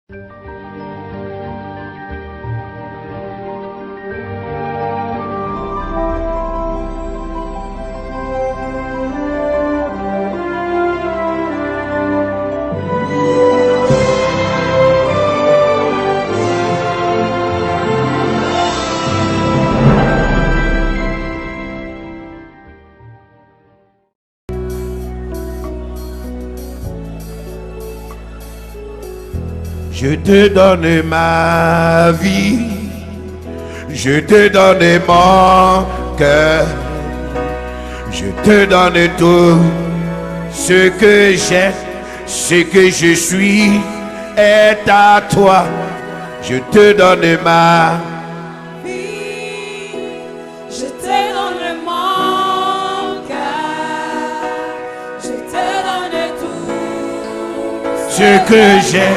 Je te donne ma vie, je te donne mon cœur, je te donne tout ce que j'ai, ce que je suis est à toi. Je te donne ma vie, je te donne mon cœur, je te donne tout ce que j'ai.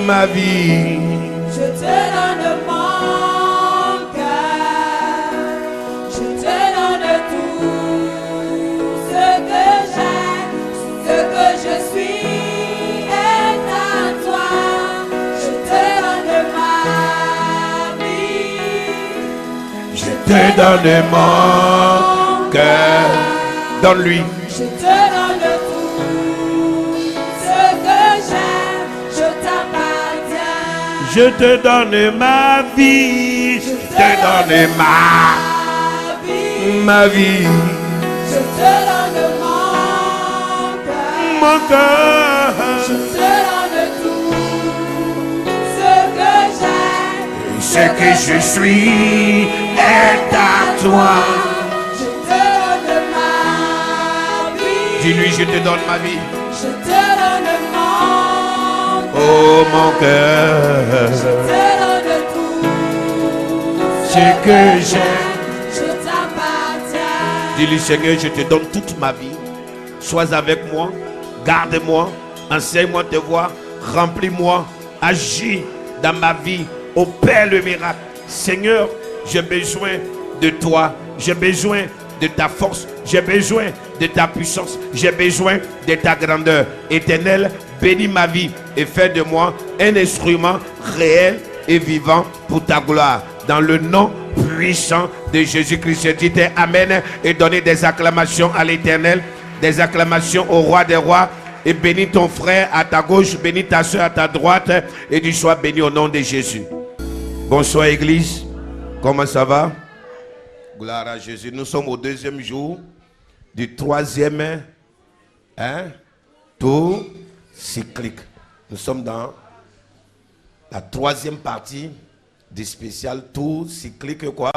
Ma vie, je te donne mon cœur, je te donne tout ce que j'ai, ce que je suis est à toi. Je te donne ma vie, je te donne mon cœur. Donne-lui. Je te donne tout ce que j'ai, je t'appartiens. Je te donne ma vie, je te donne ma vie. Je te donne mon cœur, je te donne tout ce que j'ai, ce que je suis est à toi. Je te donne ma vie, dis-lui je te donne ma vie. Je te donne mon cœur, oh mon cœur, je te donne tout ce que j'ai. Je t'appartiens. Dis-lui Seigneur, je te donne toute ma vie. Sois avec moi, garde-moi, enseigne-moi tes voies, remplis-moi, agis dans ma vie, opère le miracle. Seigneur, j'ai besoin de toi, j'ai besoin de ta force, j'ai besoin de ta puissance, j'ai besoin de ta grandeur. Éternel, bénis ma vie et fais de moi un instrument réel et vivant pour ta gloire. Dans le nom puissant de Jésus-Christ, dites Amen et donnez des acclamations à l'Éternel, des acclamations au roi des rois. Et bénis ton frère à ta gauche, bénis ta soeur à ta droite et du sois béni au nom de Jésus. Bonsoir Église, comment ça va? Gloire à Jésus. Nous sommes au deuxième jour du troisième tour cyclique. Nous sommes dans la troisième partie du spécial tour cyclique quoi?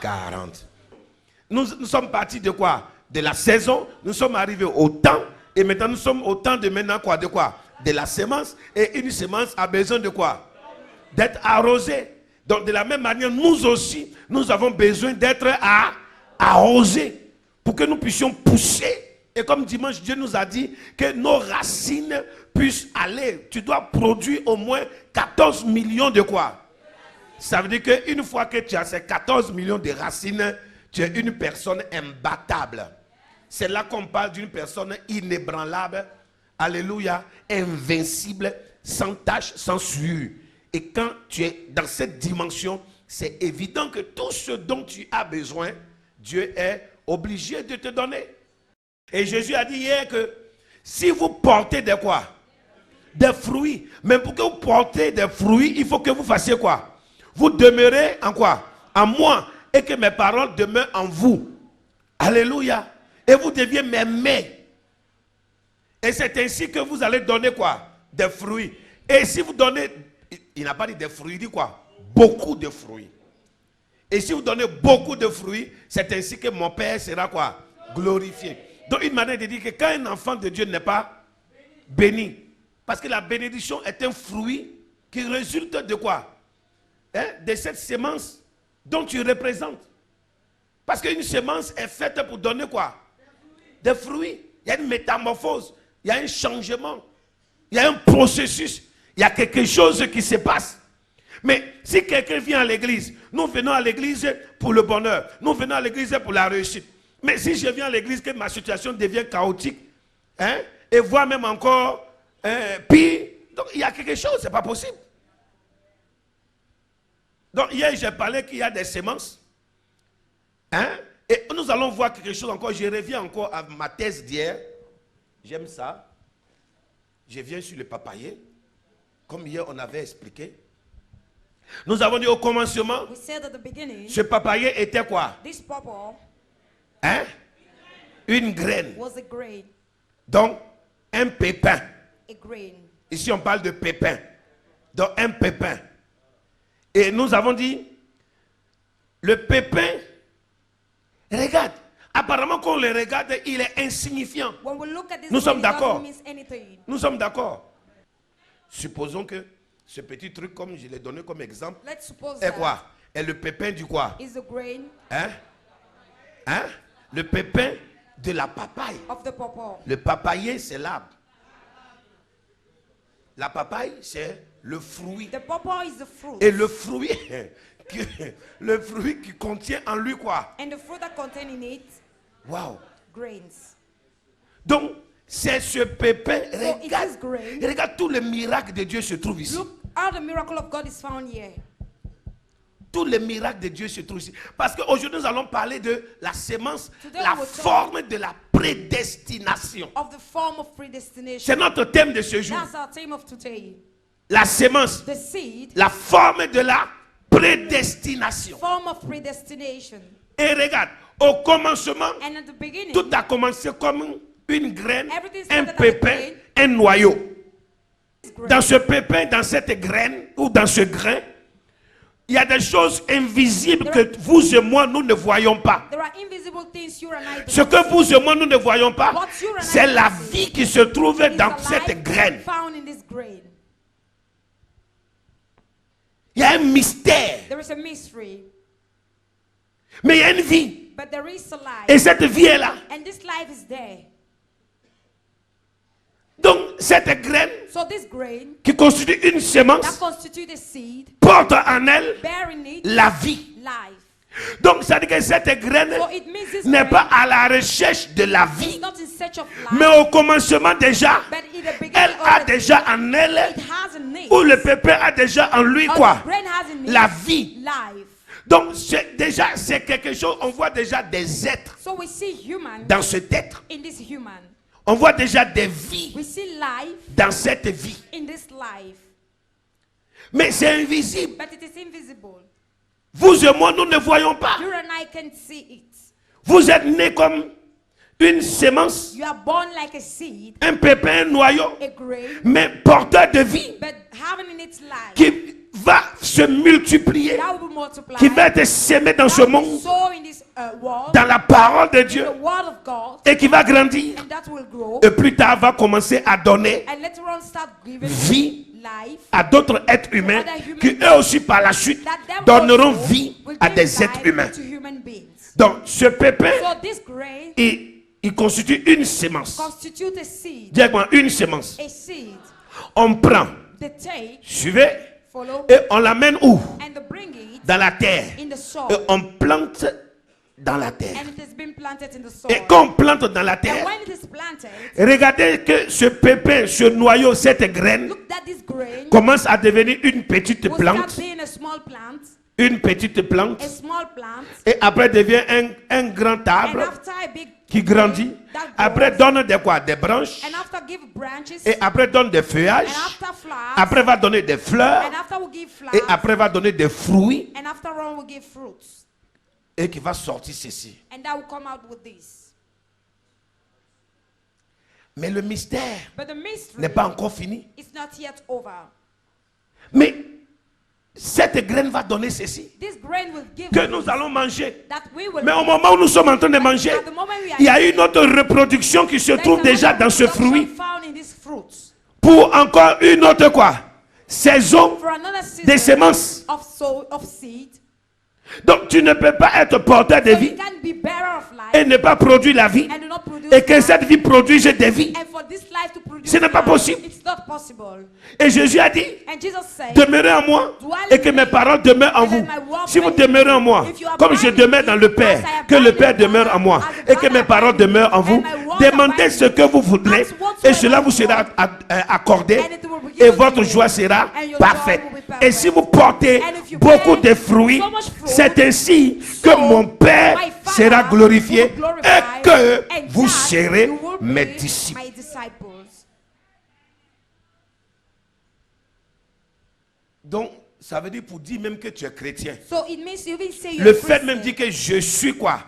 40. Nous sommes partis de quoi? De la saison. Nous sommes arrivés au temps. Et maintenant nous sommes au temps de maintenant quoi? De quoi? De la semence. Et une semence a besoin de quoi? D'être arrosée. Donc de la même manière, nous aussi, nous avons besoin d'être arrosés pour que nous puissions pousser. Et comme dimanche, Dieu nous a dit que nos racines puissent aller. Tu dois produire au moins 14 millions de quoi? Ça veut dire qu'une fois que tu as ces 14 millions de racines, tu es une personne imbattable. C'est là qu'on parle d'une personne inébranlable, alléluia, invincible, sans tache, sans sueur. Et quand tu es dans cette dimension, c'est évident que tout ce dont tu as besoin, Dieu est obligé de te donner. Et Jésus a dit hier que si vous portez des quoi? Des fruits. Mais pour que vous portez des fruits, il faut que vous fassiez quoi? Vous demeurez en quoi? En moi. Et que mes paroles demeurent en vous. Alléluia. Et vous deviez m'aimer. Et c'est ainsi que vous allez donner quoi? Des fruits. Et si vous donnez, il n'a pas dit des fruits, il dit quoi? Beaucoup de fruits. Et si vous donnez beaucoup de fruits, c'est ainsi que mon Père sera quoi? Glorifié. Donc une manière de dire que quand un enfant de Dieu n'est pas béni, parce que la bénédiction est un fruit qui résulte de quoi? De cette semence dont tu représentes. Parce qu'une semence est faite pour donner quoi? Des fruits. Il y a une métamorphose, il y a un changement, il y a un processus, il y a quelque chose qui se passe. Mais si quelqu'un vient à l'église, nous venons à l'église pour le bonheur, nous venons à l'église pour la réussite. Mais si je viens à l'église, que ma situation devient chaotique, hein, et voire même encore pire, donc il y a quelque chose, c'est pas possible. Donc hier, j'ai parlé qu'il y a des semences. Hein, et nous allons voir quelque chose encore. Je reviens encore à ma thèse d'hier. J'aime ça. Je viens sur le papayer. Comme hier, on avait expliqué. Nous avons dit au commencement, ce papayer était quoi? Hein? Une graine. Donc, un pépin. Ici, on parle de pépin. Donc, un pépin. Et nous avons dit, le pépin, regarde, apparemment quand on le regarde, il est insignifiant. Nous sommes d'accord. Nous sommes d'accord. Supposons que ce petit truc, comme je l'ai donné comme exemple, est quoi? Est le pépin du quoi? Hein? Hein? Le pépin de la papaye. Le papayer, c'est l'arbre. La papaye, c'est le fruit. Et le fruit, le fruit qui contient en lui quoi? Wow. Donc, c'est ce pépin. Regarde tout le miracle de Dieu se trouve ici. Look how the miracle of God is found here. Tout le miracle de Dieu se trouve ici. Parce qu'aujourd'hui, nous allons parler de la sémence, la forme de la prédestination. C'est notre thème de ce jour. La sémence, la forme de la prédestination. Et regarde, au commencement, tout a commencé comme une graine, un pépin, un noyau. Dans ce pépin, dans cette graine ou dans ce grain, il y a des choses invisibles que vous et moi, nous ne voyons pas. Ce que vous et moi, nous ne voyons pas, c'est la vie qui se trouve dans cette graine. Il y a un mystère. Mais il y a une vie. Et cette vie est là. Donc, cette graine qui constitue une semence porte en elle la vie. Donc, ça veut dire que cette graine n'est pas à la recherche de la vie, mais au commencement déjà, elle a déjà en elle, ou le pépin a déjà en lui quoi? La vie. Donc, déjà, c'est quelque chose, on voit déjà des êtres dans cet être. On voit déjà des vies dans cette vie. Mais c'est invisible. Vous et moi, nous ne voyons pas. Vous êtes nés comme une semence, un pépin, un noyau, mais porteur de vie, qui va se multiplier, qui va être sémé dans ce monde, dans la parole de Dieu, et qui va grandir, et plus tard va commencer à donner vie à d'autres êtres humains, qui eux aussi par la suite donneront vie à des êtres humains. Donc ce pépin, il constitue une sémence. Dis-moi, une sémence. On prend, suivez, et on l'amène où? Dans la terre. Et on plante dans la terre. Et quand on plante dans la terre, regardez que ce pépin, ce noyau, cette graine commence à devenir une petite plante. Une petite plante. Et après devient un grand arbre qui grandit. Après donne des quoi? Des branches. Et après donne des feuillages. Après va donner des fleurs. Et après va donner des fruits. Et qui va sortir ceci. Mais le mystère n'est pas encore fini. Mais cette graine va donner ceci que nous allons manger. Mais au moment où nous sommes en train de manger, il y a une autre reproduction qui se trouve déjà dans ce fruit. Pour encore une autre quoi? Saison des semences. Donc tu ne peux pas être porteur de vie et ne pas produire la vie, et que cette vie produise des vies. Ce n'est pas possible. It's not possible. Et Jésus a dit, And Jesus said, demeurez en moi et que mes paroles demeurent en vous. Si vous demeurez en moi, comme je demeure dans le Père, que le Père demeure en moi et que mes paroles demeurent en vous, demandez ce que vous voudrez et cela vous sera accordé et votre joie sera parfaite. Et si vous portez beaucoup de fruits, c'est ainsi que mon Père sera glorifié et que vous serez mes disciples. Donc, ça veut dire pour dire même que tu es chrétien. So it means you even say Le fait même dire que je suis quoi?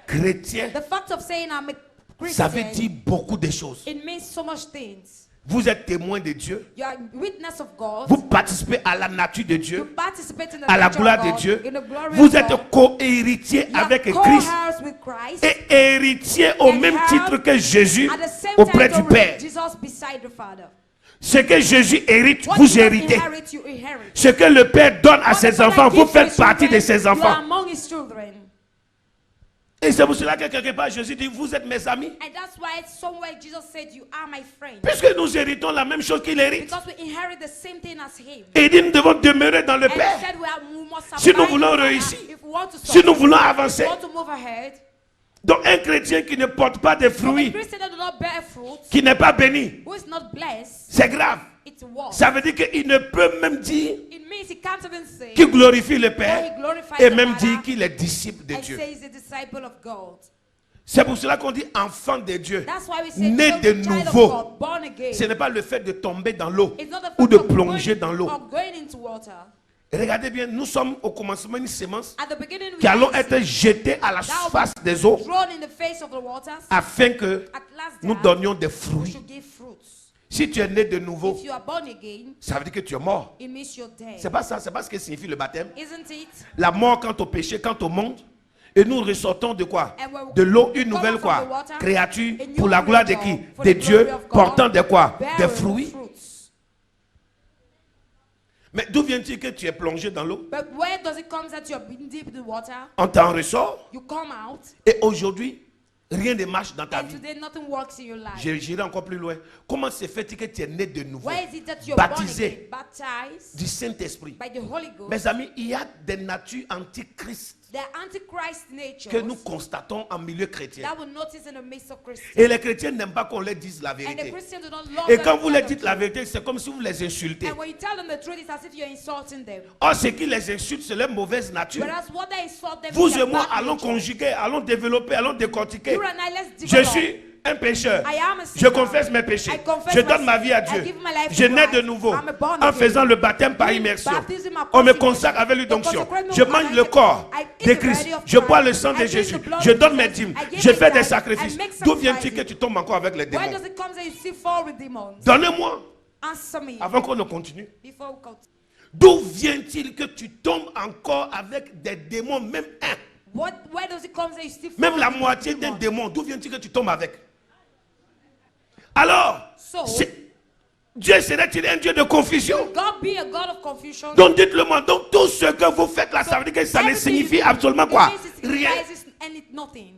Chrétien. The fact of saying I'm a Christian, Ça veut dire beaucoup de choses. it means so much things. Vous êtes témoin de Dieu. You are witness of God. Vous participez à la nature de You Dieu, participate in the à la nature gloire of de God, Dieu. in the glory Vous of êtes God. co-héritier You are avec Christ co-heirs with Christ. et héritier au And même have titre que Jésus at the same auprès time du Père. Jesus beside the Father. Ce que Jésus hérite, What vous Jesus héritez. inherit, you inherit. Ce que le Père donne à What the ses Father enfants, vous gives to faites his partie de children, ses you are enfants. among his children. Et c'est pour cela que quelque part Jésus dit, vous êtes mes amis. And that's why somewhere Jesus said, you are my friend. Puisque nous héritons la même chose qu'il hérite. Because we inherit the same thing as him. Et il dit, nous devons demeurer dans le And he Père. said we must Si nous abide voulons in God. réussir, If we want to si nous succeed, voulons if avancer. we want to move ahead, Donc un chrétien qui ne porte pas de a fruits, Christian that do not bear fruit, qui n'est pas béni, who is not blessed, c'est grave. it's worse. Ça veut dire qu'il ne peut même dire It means he can't even say qu'il glorifie le that Père he glorifies et the même Father dire qu'il est disciple de and Dieu. say he's a disciple of God. C'est pour cela qu'on dit enfant de Dieu, That's why we say né you're de the child of nouveau. God, born again. Ce n'est pas le fait de tomber dans l'eau It's not the ou fact de of plonger going dans l'eau. or going into water. Regardez bien, nous sommes au commencement d'une sémence At the beginning, we qui allons are être jetés à la face des eaux thrown in the face of the waters. afin que At last, nous there, donnions des we fruits. should give fruits. Si tu es né de nouveau, If you are born again, ça veut dire que tu es mort. it means you're dead. C'est pas ça, c'est pas ce que signifie le baptême. Isn't it? La mort quant au péché, quant au monde. Et nous ressortons de quoi? And when we De l'eau, une come nouvelle out from the quoi? water, Créature a new pour la gloire de creature, qui? for De the Dieu, glory of God, portant de quoi? Des bearing fruits. fruits. Mais d'où vient-il que tu es plongé dans l'eau? But where does it come that you're in deep in the water? On t'en ressort. You come out, Et aujourd'hui, rien ne marche dans ta and vie. today nothing works in your life. J'irai encore plus loin. Comment se fait-il que tu es né de nouveau? Where is it that you're Baptisé born again? Baptized du Saint-Esprit. by the Holy Ghost. Mes amis, il y a des natures antichrist The antichrist nature que nous constatons en milieu chrétien. that we notice in the midst of Christians. Et les chrétiens n'aiment pas qu'on leur dise la And the vérité. Christians do not love Et them quand vous to leur tell dites the la truth. vérité, c'est comme si vous les insultez. And when you tell them the truth, it's as if you're insulting them. Or, ce qui les insulte, c'est leur mauvaise nature. Whereas what they insult them Vous is et their moi bad allons nature. conjuguer, allons développer, allons décortiquer. You and I, let's Je develop. suis un pécheur. I am a Je sinner. confesse mes péchés. I confess Je my donne ma sin. vie à I Dieu. give my life Je to nais de Christ. nouveau I'm born en again. faisant le baptême par Doing immersion. baptism of On me consecration. consacre avec The l'onction. consecration Je of mange Christ. le corps I eat de the Christ. body of Je bois le Christ. sang I de drink Jésus. the blood Je of donne mes Jesus. dîmes. I give Je my fais des tithe. sacrifices. I make D'où vient-il sacrifices. que tu tombes encore avec les Why démons? does it come that you still fall with demons? Donnez-moi, Answer me avant qu'on ne continue. before we continue. D'où vient-il que tu tombes encore avec des démons, même un? Where does it come that you still fall Même la with moitié d'un demons? démon, d'où vient-il que tu tombes avec? Alors, So, Dieu serait-il un Dieu de confusion? God be a God of confusion. Donc dites-le moi, donc tout ce que vous faites là, ça veut dire que ça ne Everything signifie you do, absolument it quoi? means it Rien. signifies and it's nothing.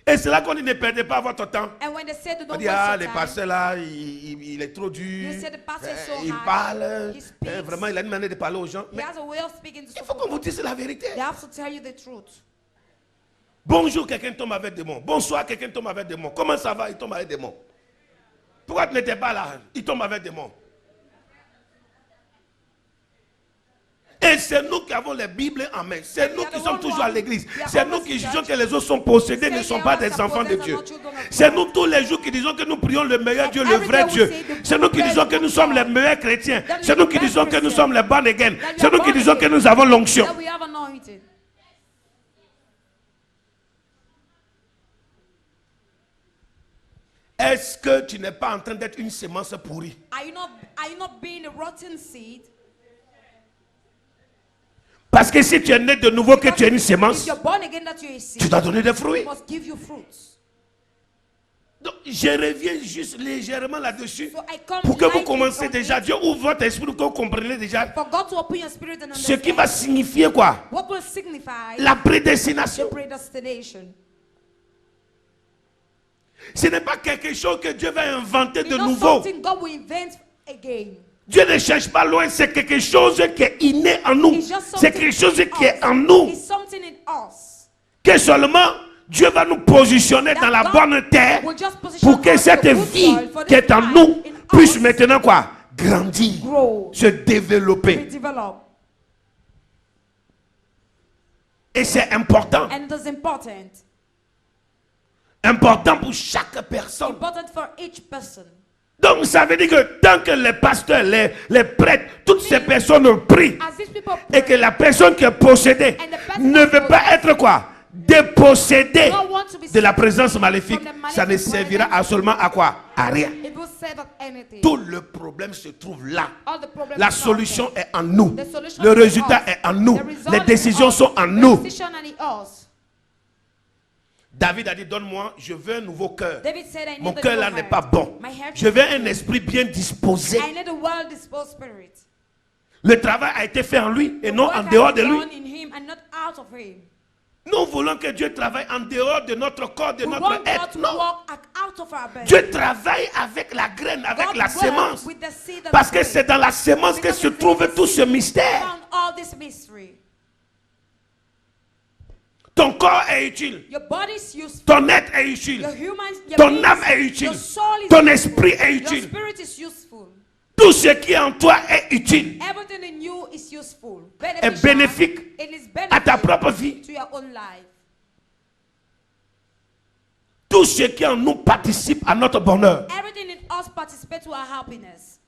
Et c'est là qu'on dit ne perdez pas votre temps. And when they say to On don't dit, waste ah, your les time, pasteurs là, il est trop dur. You say the pastor is so Il hard. parle. He speaks. Vraiment, il a une manière de parler aux gens. he Mais has a way of speaking to il some faut qu'on vous people. dise la vérité. They have to tell you the truth. Bonjour, quelqu'un tombe avec des mots. Bonsoir, quelqu'un tombe avec des mots. Comment ça va? Il tombe avec des mots. Pourquoi tu n'étais pas là? Il tombe avec des mots. Et c'est nous qui avons les Bibles en main. C'est nous qui sommes toujours à l'église. C'est nous qui jugeons que les autres sont possédés, ne sont pas des enfants de Dieu. C'est nous tous les jours qui disons que nous prions le meilleur Dieu, le vrai Dieu. C'est nous qui disons que nous sommes les meilleurs chrétiens. C'est nous qui disons que nous sommes les born again. C'est nous qui disons que nous avons l'onction. That we have anointed. Est-ce que tu n'es pas en train d'être une sémence pourrie? Are you not being a rotten seed? Parce que si tu es né de nouveau, que tu es une If sémence, you're born again, that you're a tu seed, dois donner des it fruits. must give you fruits. Donc, je reviens juste légèrement là-dessus So I come pour que vous lightly commenciez from déjà. it. Dieu ouvre votre esprit pour que vous compreniez déjà For God to open your spirit and ce qui va understand signifier quoi? what will signify La the prédestination. predestination. Ce n'est pas quelque chose que Dieu va inventer It's de not nouveau. something God will invent again. Dieu ne cherche pas loin, c'est quelque chose qui est inné en nous. It's just C'est something quelque chose in qui est us. en nous. It's something in us. Que seulement Dieu va nous positionner dans la God bonne terre will just position pour que us cette in the good vie soil for qui this est en life nous in puisse us maintenant quoi? Grandir, grow, se développer. be developed. Et c'est important. And it is important. Important pour chaque personne. Important for each person. Donc ça veut dire que tant que les pasteurs, les prêtres, toutes ces personnes prient As these people et pray, que la personne qui est possédée And the person ne veut pas possessed être quoi? Dépossédée don't want to be de la saved présence maléfique, from the ça ne malefic servira presence, absolument à quoi? À rien. it will save us anything. Tout le problème se trouve là. All the problems La are solution there. est en nous. The solution Le is in résultat us. est en nous. The result Les is in décisions us. sont en The nous. decision are in us. David a dit, donne-moi, je veux un nouveau cœur. David said, I Mon need a cœur new là n'est heart. pas bon. My heart Je is veux un good. esprit bien disposé. I need a well-disposed spirit. Le travail a été fait en lui et The non work en has dehors de been lui. done in him and not out of him. Nous voulons que Dieu travaille en dehors de notre corps, de We notre want God être. to Non. walk out of our bed. Dieu travaille avec la graine, avec God la works sémence. with the seed of Parce the que seed. c'est dans la sémence que Because se it's in trouve the tout ce seed mystère. found all this mystery. Ton corps est utile. Your body is useful. Ton être est utile. Your human, your Ton being âme is- est utile. Your soul is Ton useful. esprit est Your utile. spirit is useful. Tout ce qui est en toi est utile. Everything in you is useful. Est bénéfique It is à ta beneficial propre vie. to your own life. Tout ce qui en nous participe à notre bonheur. Everything in us participates to our happiness.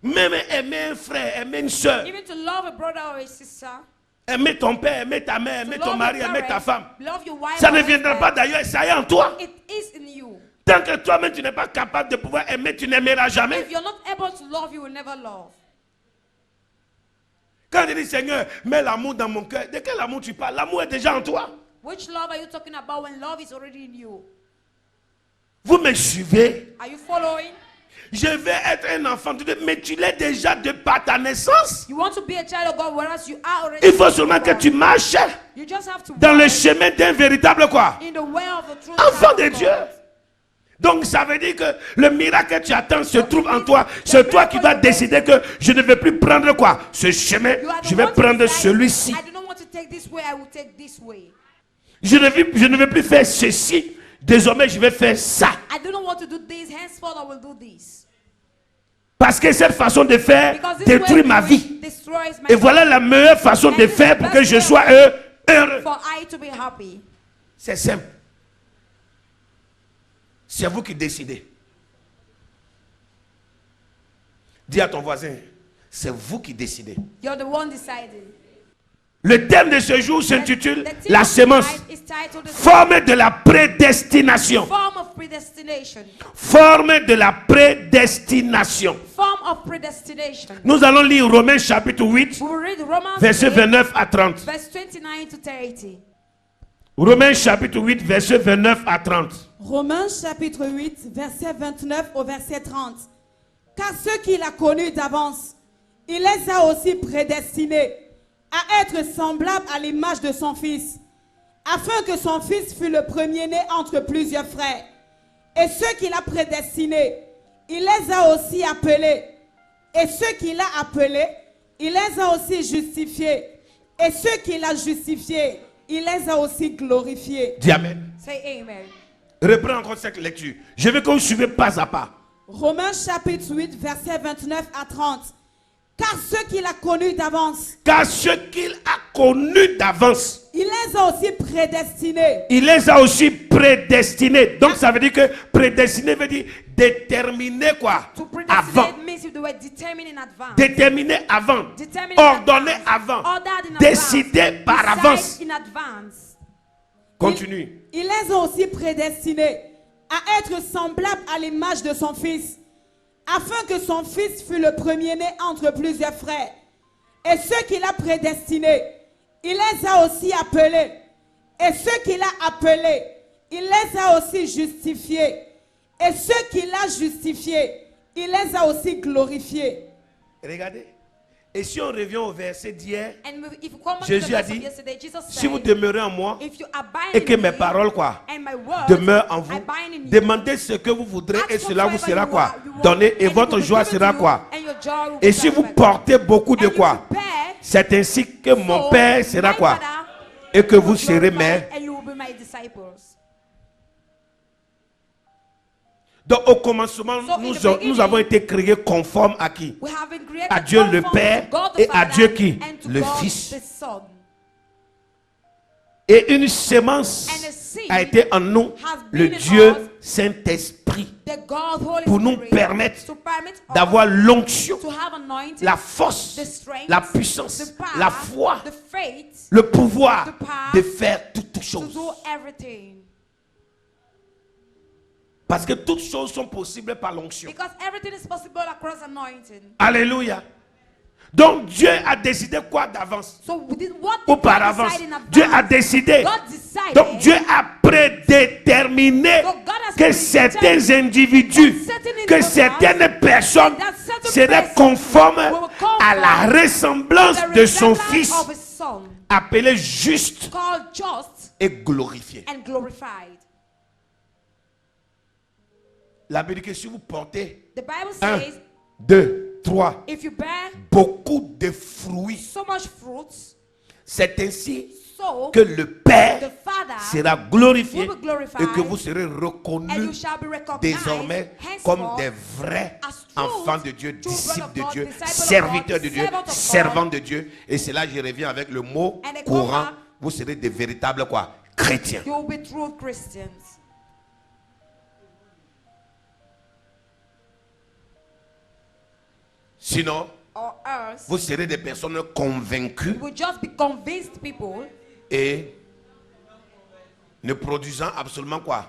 Même aimer un frère, aimer une soeur, Even to love a brother or a sister. aimer ton père, aimer ta mère, To aimer love ton mari, your aimer ta parents, femme. love your wife Ça or ne viendra husband. pas d'ailleurs, ça est en toi. It is in you. Tant que toi-même tu n'es pas capable de pouvoir aimer, tu n'aimeras jamais. If you're not able to love, you will never love. Quand tu dis Seigneur, mets l'amour dans mon cœur, de quel amour tu parles? L'amour est déjà en toi. Which love are you talking about when love is already in you? Vous me suivez? Are you following? Je vais être un enfant de Dieu, mais tu l'es déjà de par ta naissance. You want to be a child of God, whereas you are already. Il faut seulement que tu marches You just have to dans le walk chemin d'un véritable quoi? in the way of the truth. Enfant de Dieu. Donc ça veut dire que le miracle que tu attends se trouve en toi. C'est toi qui vas décider que je ne vais plus prendre quoi? Ce chemin, je vais prendre celui-ci. I do not want to take this way, I will take this way. Je ne vais plus faire ceci. Désormais, je vais faire ça. I do not want to do this, henceforth I will do this. Parce que cette façon de faire Because this détruit way ma of vie. doing destroys my Et voilà la meilleure façon de faire pour que je sois heureux. for I to be happy. C'est simple. C'est vous qui décidez. Dis à ton voisin, c'est vous qui décidez. You're the one deciding. Le thème de ce jour s'intitule The theme La of sémence, tonight is titled the forme de la prédestination. form of predestination. Forme de la prédestination. Form of predestination. Nous allons lire Romains chapitre 8, We will read Romans versets 8, 29 à 30. verse 29 to 30. Romains chapitre 8, versets 29 à 30. Romains chapitre 8, verset 29 au verset 30. Car ceux qu'il a connus d'avance, il les a aussi prédestinés à être semblables à l'image de son Fils, afin que son Fils fût le premier-né entre plusieurs frères. Et ceux qu'il a prédestinés, il les a aussi appelés. Et ceux qu'il a appelés, il les a aussi justifiés. Et ceux qu'il a justifiés, il les a aussi glorifiés. Dis Amen. Say amen. Reprends encore cette lecture. Je veux que vous suivez pas à pas. Romains chapitre 8, verset 29 à 30. Car ceux qu'il a connus d'avance, Car ceux qu'il a connus d'avance, il les a aussi prédestinés. il les a aussi prédestinés. Donc ça veut dire que prédestiné veut dire déterminer quoi? To Avant. predestinate means they were determined in advance. Déterminé avant. Determined in Ordonné advance. avant. Ordered in Décidé advance. par Decide avance. in advance. Continue. Il les a aussi prédestinés à être semblables à l'image de son Fils, afin que son Fils fût le premier-né entre plusieurs frères. Et ceux qu'il a prédestinés, il les a aussi appelés. Et ceux qu'il a appelés, il les a aussi justifiés. Et ceux qu'il a justifiés, il les a aussi glorifiés. Regardez. Et si on revient au verset d'hier, And if you come back to the Jésus a verse of dit, yesterday, Jesus si vous said, demeurez en moi if you abide et que in mes me, paroles quoi and my words demeurent en vous, abide in you, demandez ce que vous voudrez et ask cela vous whatsoever sera you quoi want, donné et and it votre will be joie given sera to you, quoi. and your joy will Et be si vous perfect. portez beaucoup de And if quoi, you bear, c'est ainsi que mon so Père sera my quoi Father et que vous will serez glorify, mes. and you will be my disciples. Donc au commencement, So, in nous, the beginning, nous avons été créés conformes à qui? We have been created À Dieu le conform Père to God the et à Father Dieu qui? and to Le God Fils. the Son. Et une sémence And a seed a été en nous, has le been in Dieu us, Saint-Esprit, the God Holy pour nous Spirit, permettre to permit us d'avoir l'onction, to have anointing, la force, the strength, la puissance, the power, la foi, the faith, le pouvoir the power de faire toutes to choses. do everything. Parce que toutes choses sont possibles par l'onction. Because everything is possible across anointing. Alléluia. Donc Dieu a décidé quoi d'avance? So what did Ou par God avance. decide in advance? Dieu a décidé. God decided. Donc Dieu a prédéterminé So God has que certains individus, that certain que individuals, certaines personnes that certain seraient persons conformes will conform à la ressemblance the de son resemblance Fils, of his Son, appelé juste called just et glorifié. and glorified. La Bible dit que si vous portez The Bible 1, says, 2, 3, if you bear beaucoup de fruits, so much fruits, c'est ainsi so que le Père the Father sera glorifié will be glorified, et que vous serez and you reconnus shall be recognized désormais henceforth comme des vrais as true enfants de Dieu, children disciples of de God, Dieu, disciples of serviteurs God, de Dieu, servants of God. servants de Dieu. Et c'est là que je reviens avec le mot And I come courant. back. Vous serez des véritables quoi? Chrétiens. You will be true Christians. Sinon, Or else, vous serez des personnes convaincues you will just be convinced people et ne produisant absolument quoi?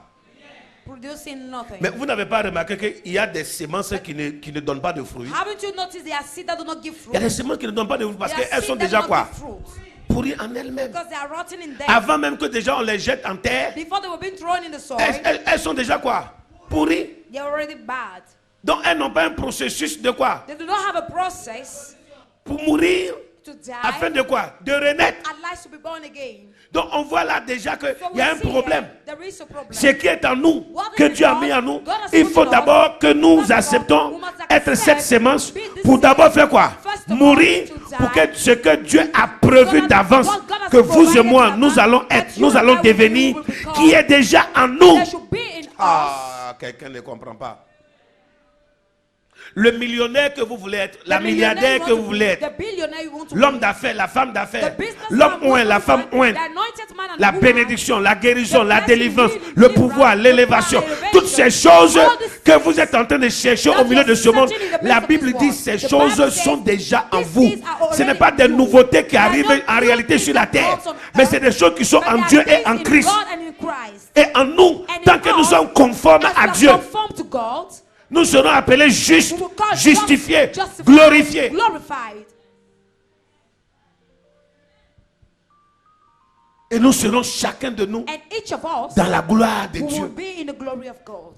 producing nothing. Mais vous n'avez pas remarqué qu'il y a des semences qui ne donnent pas de fruits? Haven't you noticed there are seeds that do not give fruit? Il y a des semences qui ne donnent pas de fruits parce There are qu'elles seeds sont that déjà do not quoi? give fruit Pourries en elles-mêmes. because they are rotten in them. Avant même que déjà on les jette en terre, Before they were being thrown in the soil, elles sont déjà quoi? Pourries. they are already bad. Donc elles n'ont pas un processus de quoi? They do not have a process Pour mourir, to die afin de quoi? De renaître. and life to be born again. Donc on voit là déjà qu'il So y a un we see problème. here, there is a problem. Ce qui est en nous, What que is Dieu a in mis us, en nous, God has il put faut in us, d'abord que nous first of all, acceptons we must être accept, cette sémence be this pour d'abord seed, faire quoi? first of all, Mourir to die. pour que ce que Dieu a prévu God has- d'avance, what God has que vous et provided moi, in nous advance, allons that être, you nous and allons I will devenir, become, qui est déjà en nous. There should be in us. Ah, quelqu'un ne comprend pas. Le millionnaire que vous voulez être, la The millionaire milliardaire you que want vous to voulez be, être, the billionaire you want to l'homme be, d'affaires, la femme the d'affaires, businessman, l'homme oint, la femme oint, the anointed man and la woman, bénédiction, la guérison, the la blessing, délivrance, healing, le deliverance, pouvoir, the l'élévation, power, elevation, toutes ces choses all these que things vous êtes en train de chercher that au milieu you're de ce monde, searching in the midst la of Bible this dit world. ces The choses Bible sont says, déjà en these vous. things are Ce n'est already pas in des you. nouveautés qui They are arrivent not en new réalité things sur la that terre, comes on mais earth, c'est des choses qui sont but en they are Dieu et things en in Christ. God and in Christ. Et en nous, And in tant que nous us, sommes conformes as à we are Dieu, conformed to God, nous serons appelés justes, we will call justifiés, justified, glorifiés. glorified. Et nous serons chacun de nous And each of us dans la gloire de who will Dieu. be in the glory of God.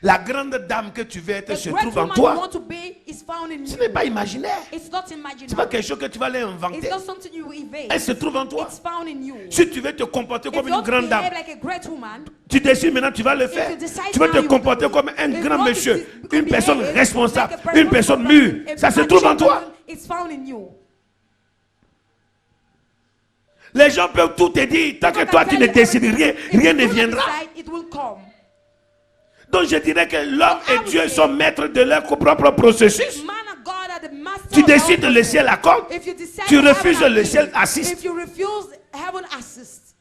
La grande dame que tu veux être The se great trouve en woman you toi. want to be is found in Ce you. n'est pas imaginaire. It's not Ce n'est pas imaginary. quelque chose que tu vas aller It's inventer. not something you evade. Elle se trouve en toi. It's found in you. Si tu veux te comporter If comme you une want to grande dame, behave like a great woman, tu décides maintenant, tu vas le if faire. you decide Tu vas now, te you will comporter do it. comme un If you grand want to monsieur, be- une personne behave responsable, like a une personne responsible mûre. person, Ça se a trouve en mature toi. person, it's found in you. Les gens peuvent tout te dire. Tant que People toi can tu tell ne you décides everything. rien, If rien you ne do not viendra. decide, it will come. Donc je dirais que l'homme So I et would Dieu say- sont maîtres de leur propre processus. Man of God are the master Tu of their décides de own laisser process. la corde. If you decide Tu heaven refuses de laisser assist, assiste. if you refuse, heaven assist.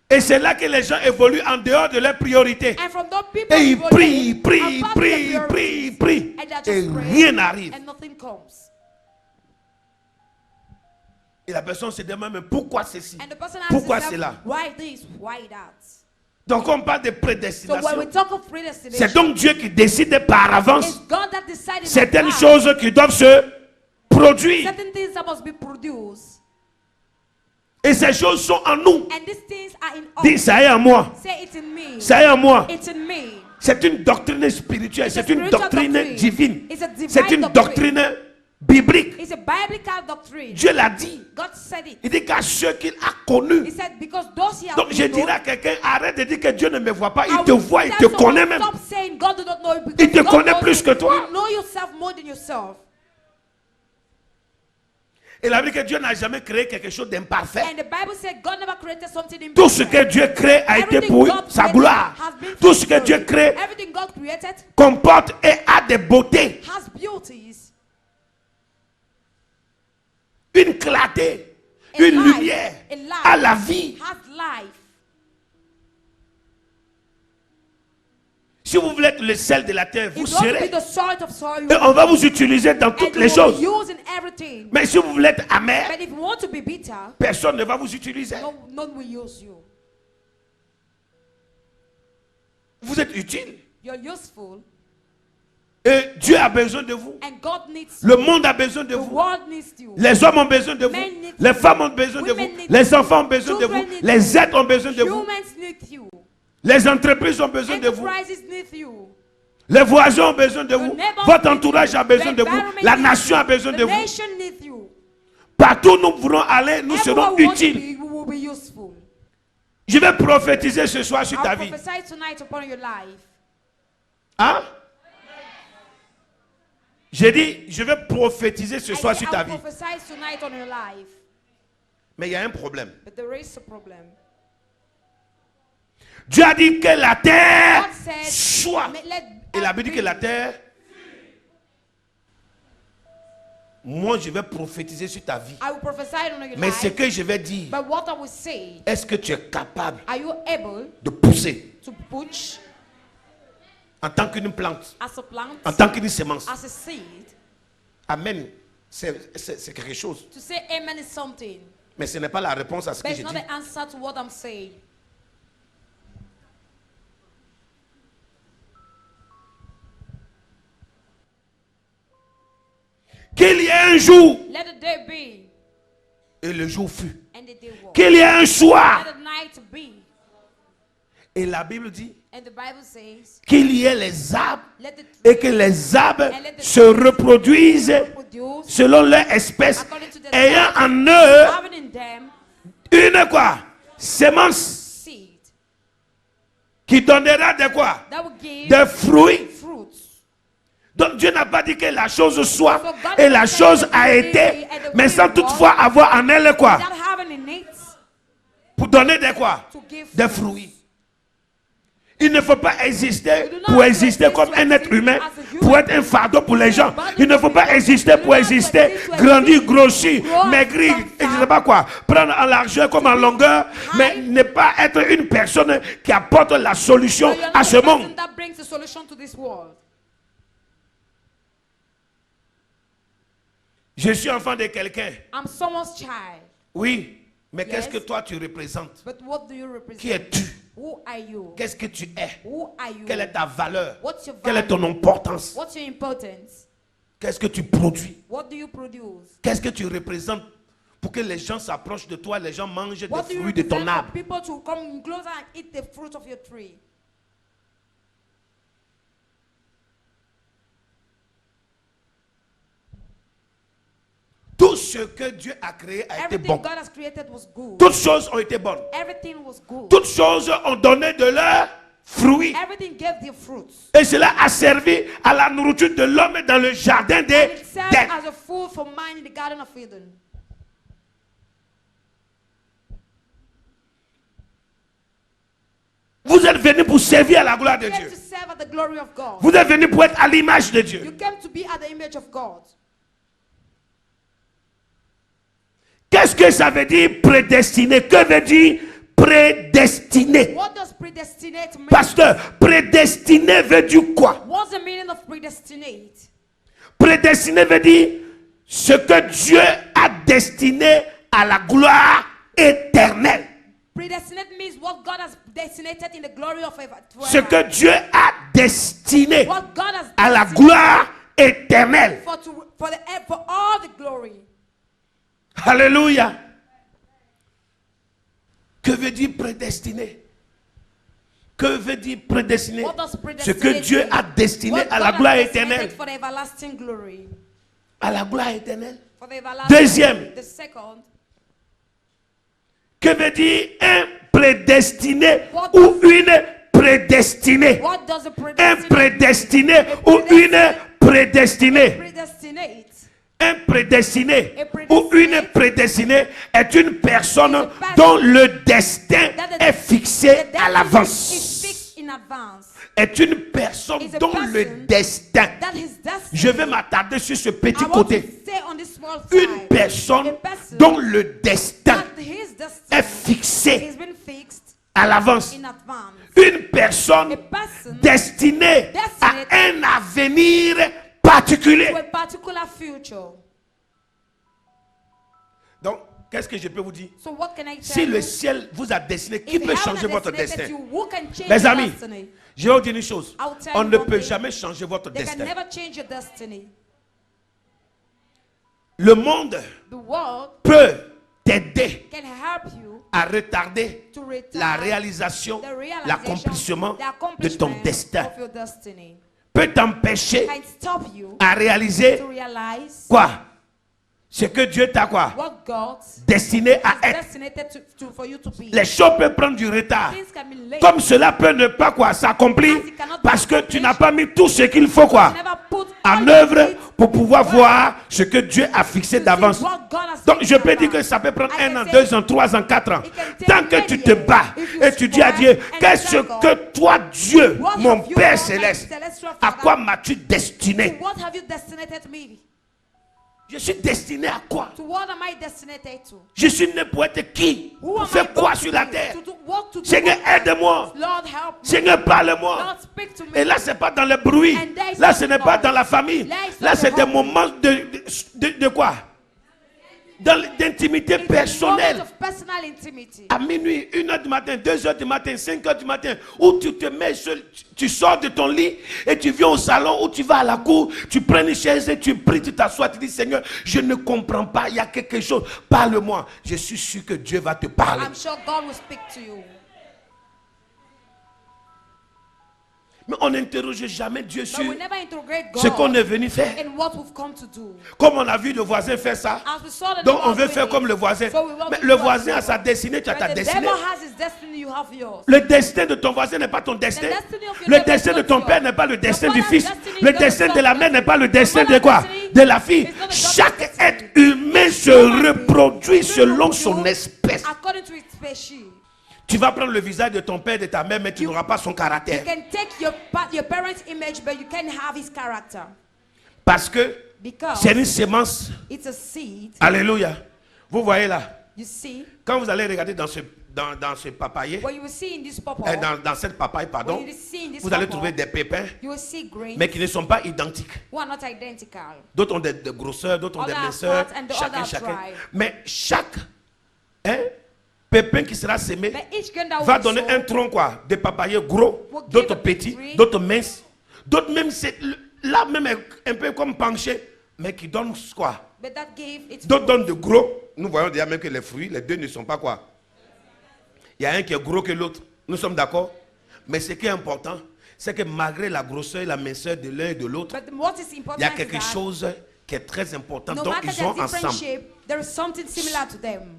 Et c'est là que les gens évoluent en dehors de leurs priorités. And from those people, Et ils who prient, voted, prient, apart from prient, their prient, priorities, prient. and they are Et just praying, rien n'arrive. and nothing comes. Et la personne se demande, mais pourquoi ceci? And the person asks Pourquoi himself, cela? why this, why that? Donc on parle de So when prédestination. we talk of C'est predestination, donc Dieu qui décide par avance it's God that decided certaines in advance choses qui doivent se produire. certain things that must be produced. Et ces choses sont en nous. And these things are in us. Dis, ça est en moi. Say it's in me. Ça est en moi. It's in me. C'est une doctrine spirituelle. It's a C'est une spiritual doctrine doctrine. divine. It's a divine C'est une doctrine biblique. It's a biblical doctrine. Dieu l'a dit. God said it. Il dit qu'à ceux qu'il a connus. He said, because those here Donc je dirais à quelqu'un, arrête de dire que Dieu ne me voit pas. I Il te will voit, il tell te connaît même. Stop saying God do not know you because Il te God connaît knows plus you. que toi. You know yourself more than yourself. Et la Bible dit que Dieu n'a jamais créé quelque chose d'imparfait. And the Bible said God never created something Tout ce imperfect. que Dieu crée a été Everything pour God sa created gloire. has been for Tout His ce que Dieu glory. crée Everything God created comporte et a des beautés, has beauties, une clarté, a une life, lumière, a life, à la vie. has life. Si vous voulez être le sel de la terre, vous If you want to be serez. the salt of soil, Et on va vous utiliser dans toutes les and you will choses. be used in everything. Mais si vous voulez être amer, But if you want to be bitter, personne ne va vous utiliser. no one will use you. Vous êtes utile. You're useful, Et Dieu a besoin de vous. and God needs Le you. monde a besoin de The vous. world needs you. Les hommes ont besoin de vous. Men need Les you. femmes ont besoin de vous. Women need Les you. enfants ont besoin de vous. Children need Les you. êtres ont besoin de vous. Humans need you. Les entreprises ont besoin de vous. Enterprises need you. Les voisins ont besoin de Your vous. neighbors Votre need entourage you. a besoin The de vous. environment La needs nation you. a besoin The de vous. nation needs you. Partout où nous voulons aller, nous serons Everyone wants to utiles. be, will be useful. Je vais prophétiser ce soir sur ta I'll vie. prophesy tonight upon your life. Hein? J'ai dit, je vais prophétiser ce soir I sur say, ta I'll vie. prophesy tonight on your life. Mais il y a un problème. But there is a problem. Dieu a dit que la terre God said, soit. let Et la Bible dit be. que la terre. Moi, je vais prophétiser sur ta vie. I will prophesy on your Mais ce life. que je vais dire, But what I will say, est-ce que tu es capable are you able de pousser to push en tant qu'une plante, as a plant, en tant qu'une semence? as a seed? Amen. C'est quelque chose. To say amen is something, Mais ce n'est pas la réponse à ce but que it's je not dis. the answer to what I'm saying. Qu'il y ait un jour, Let the day be, et le jour fut. and the day was. Qu'il y ait un soir, Let the night be. et la Bible dit And the Bible says, qu'il y ait les arbres let the et que les arbres se reproduisent produce selon leur espèce, according to the ayant type, en eux having in them une quoi? Semence seed qui donnera des quoi? that will give Des fruits. fruits. Donc Dieu n'a pas dit que la chose soit So God et la said chose the a tree été, and the mais tree sans was, toutefois avoir en elle quoi? Without having in it Pour donner des quoi? to give Des fruits. fruits. Il ne faut pas exister We do not pour have to exister exist comme to un être exist humain, as a human pour être un fardeau pour les gens. Il ne faut pas exister We do pour not have to exister, exist to grandir, exist, grossir, grow, maigrir, become et je ne fat. sais pas quoi. Prendre en largeur comme en longueur, mais ne pas être une personne qui apporte la solution So you're à not ce the person monde. that brings a solution to this world. Je suis enfant de quelqu'un. I'm someone's child. Oui, mais Yes. qu'est-ce que toi tu représentes? But what do you represent? Qui es-tu? Who are you? Qu'est-ce que tu es? Who are you? Quelle est ta valeur? What's your Quelle est ton value? importance? What's your importance? Qu'est-ce que tu produis? What do you produce? Qu'est-ce que tu représentes pour que les gens s'approchent de toi, les gens mangent What des do you fruits de ton represent for arbre? people to come closer and eat the fruit of your tree? Tout ce que Dieu a créé a été Everything bon. God has created was good. Toutes choses ont été bonnes. Everything was good. Toutes choses ont donné de leurs fruits. Everything gave their fruits. Et cela a servi à la nourriture de l'homme dans le jardin And d'Éden. it served as a food for man in the Garden of Eden. Vous êtes venus pour servir à la gloire de You came Dieu. to serve at the glory of God. Vous êtes venus pour être à l'image de You Dieu. came to be at the image of God. Qu'est-ce que ça veut dire prédestiné? Que veut dire prédestiné? What does predestinate mean? Pasteur, prédestiné veut dire quoi? What's the meaning of predestinate? Prédestiné veut dire ce que Dieu a destiné à la gloire éternelle. Predestinate means what God has designated in the glory of Ce que Dieu a destiné what God has à la designated gloire éternelle. for all the glory. Alléluia. Que veut dire prédestiné? Que veut dire prédestiné? What does Ce predestinate que Dieu mean? a destiné What à la God gloire has designated éternelle. for the everlasting glory. à la gloire éternelle. For the everlasting. Deuxième. The second. Que veut dire un prédestiné What ou does- une prédestinée? What does a Un predestinate? prédestiné ou une prédestinée? Predestinate. Un prédestiné A prédestiné ou une prédestinée est une personne is a person dont le destin that the- est fixé The à destiny is l'avance. fixed in advance. Est une personne Is a dont person le destin. That his destiny. Je vais m'attarder sur ce petit I want côté. to stay on this small Une side. personne A person dont le destin that his destiny est fixé has been fixed à l'avance. in advance. Une personne A person destinée à un avenir particulier. to a particular future. Donc, qu'est-ce que je peux vous dire? So what can I tell Si you? le ciel vous a destiné, qui If peut heaven changer has votre designated destin? you, who can change Les your amis, destiny? je vais vous dire une chose. I'll tell On you ne one peut thing. jamais changer votre They can destin. never change your destiny. Le monde The world peut t'aider can help you à retarder to retard la réalisation, the realization, l'accomplissement the de accomplishment ton destin. of your destiny. Peut t'empêcher Can stop you à réaliser to realize quoi? Ce que Dieu t'a quoi? what God Destiné à has être. designated for you to be. Les choses peuvent prendre du retard. Things can be late. Comme cela peut ne pas quoi s'accomplir parce que tu n'as pas mis tout ce qu'il faut quoi You never put en all œuvre your needs pour pouvoir voir ce que Dieu a fixé to see d'avance. what God has Donc fixed je in peux dire que advance. ça peut prendre I un can an, say 2 ans, 3 ans, 4 ans. it can take Tant que 10 tu te years. bats If you et tu dis à strive Dieu, and qu'est-ce struggle, que toi Dieu, what mon have you Père done, céleste, my celestial à Father? quoi m'as-tu destiné? What have you destinated me? Je suis destiné à quoi? To what am I destinated to? Je suis né pour être qui? Who Pour am I faire quoi born sur to la be? terre? To do what to do? Seigneur, aide-moi. Lord, help me. Seigneur, parle-moi. Lord, speak to me. Et là, c'est pas dans le bruit. And there is Là, no ce n'est pas noise. dans la famille. There is Là, no c'est des home. moments de quoi? D'intimité It's a personnelle. moment of personal intimacy. À minuit, 1h du matin, 2h du matin, 5h du matin, où tu te mets seul, tu sors de ton lit et tu viens au salon, ou tu vas à la cour, tu prends une chaise et tu pries, tu t'assois, tu dis Seigneur, je ne comprends pas, il y a quelque chose, parle-moi. Je suis sûr que Dieu va te parler. I'm sure God will speak to you. Mais on n'interroge jamais Dieu sur But we never interrogate ce qu'on God est venu faire. in what we've come to do. Comme on a vu le voisin faire ça, As we saw the donc on neighbor veut doing faire it, comme le voisin. so we want Mais to le do voisin as a sa destinée, tu as well. ta When the destinée. devil has his destiny, you have yours. Le destin de ton voisin n'est pas ton destin. destiny of your Le neighbor destin is de not ton yours. père n'est pas le Your destin du father's fils. destiny is Le not destin your de la son's mère n'est pas le destiny. destin Your de quoi? father's De la fille. destiny is not the Chaque daughter's être destiny. humain se Human being reproduit will selon son reproduce espèce. According to its species. Tu vas prendre le visage de ton père et de ta mère, mais tu n'auras pas son You caractère. can take your parent's image, but you can't have his character. Parce que Because c'est une sémence. it's a seed. Alléluia. Vous voyez là, You see, quand vous allez regarder dans ce papayer, what you will see in this purple, dans cette papaye, pardon, what you see in this vous allez purple, trouver des pépins, you will see grains mais qui ne sont pas identiques. who are not identical. D'autres ont des grosseurs, d'autres ont des Other are minceurs, fat and the chacun, other chacun. dry. Mais chaque pépin qui sera sémé But each grain that va will donner sow un tronc quoi, des papayers gros, will give d'autres a petits, tree. d'autres minces, d'autres même là même un peu comme penché, mais qui donnent quoi? But that gave its D'autres donnent de gros. Nous voyons déjà même que les fruits, les deux ne sont pas quoi. Il y a un qui est gros que l'autre. Nous sommes d'accord? Mais ce qui est important, c'est que malgré la grosseur et la minceur de l'un et de l'autre, But what is il important y a is quelque that chose qui est très important. no Donc matter ils ont their different ensemble. shape, there is something similar to them.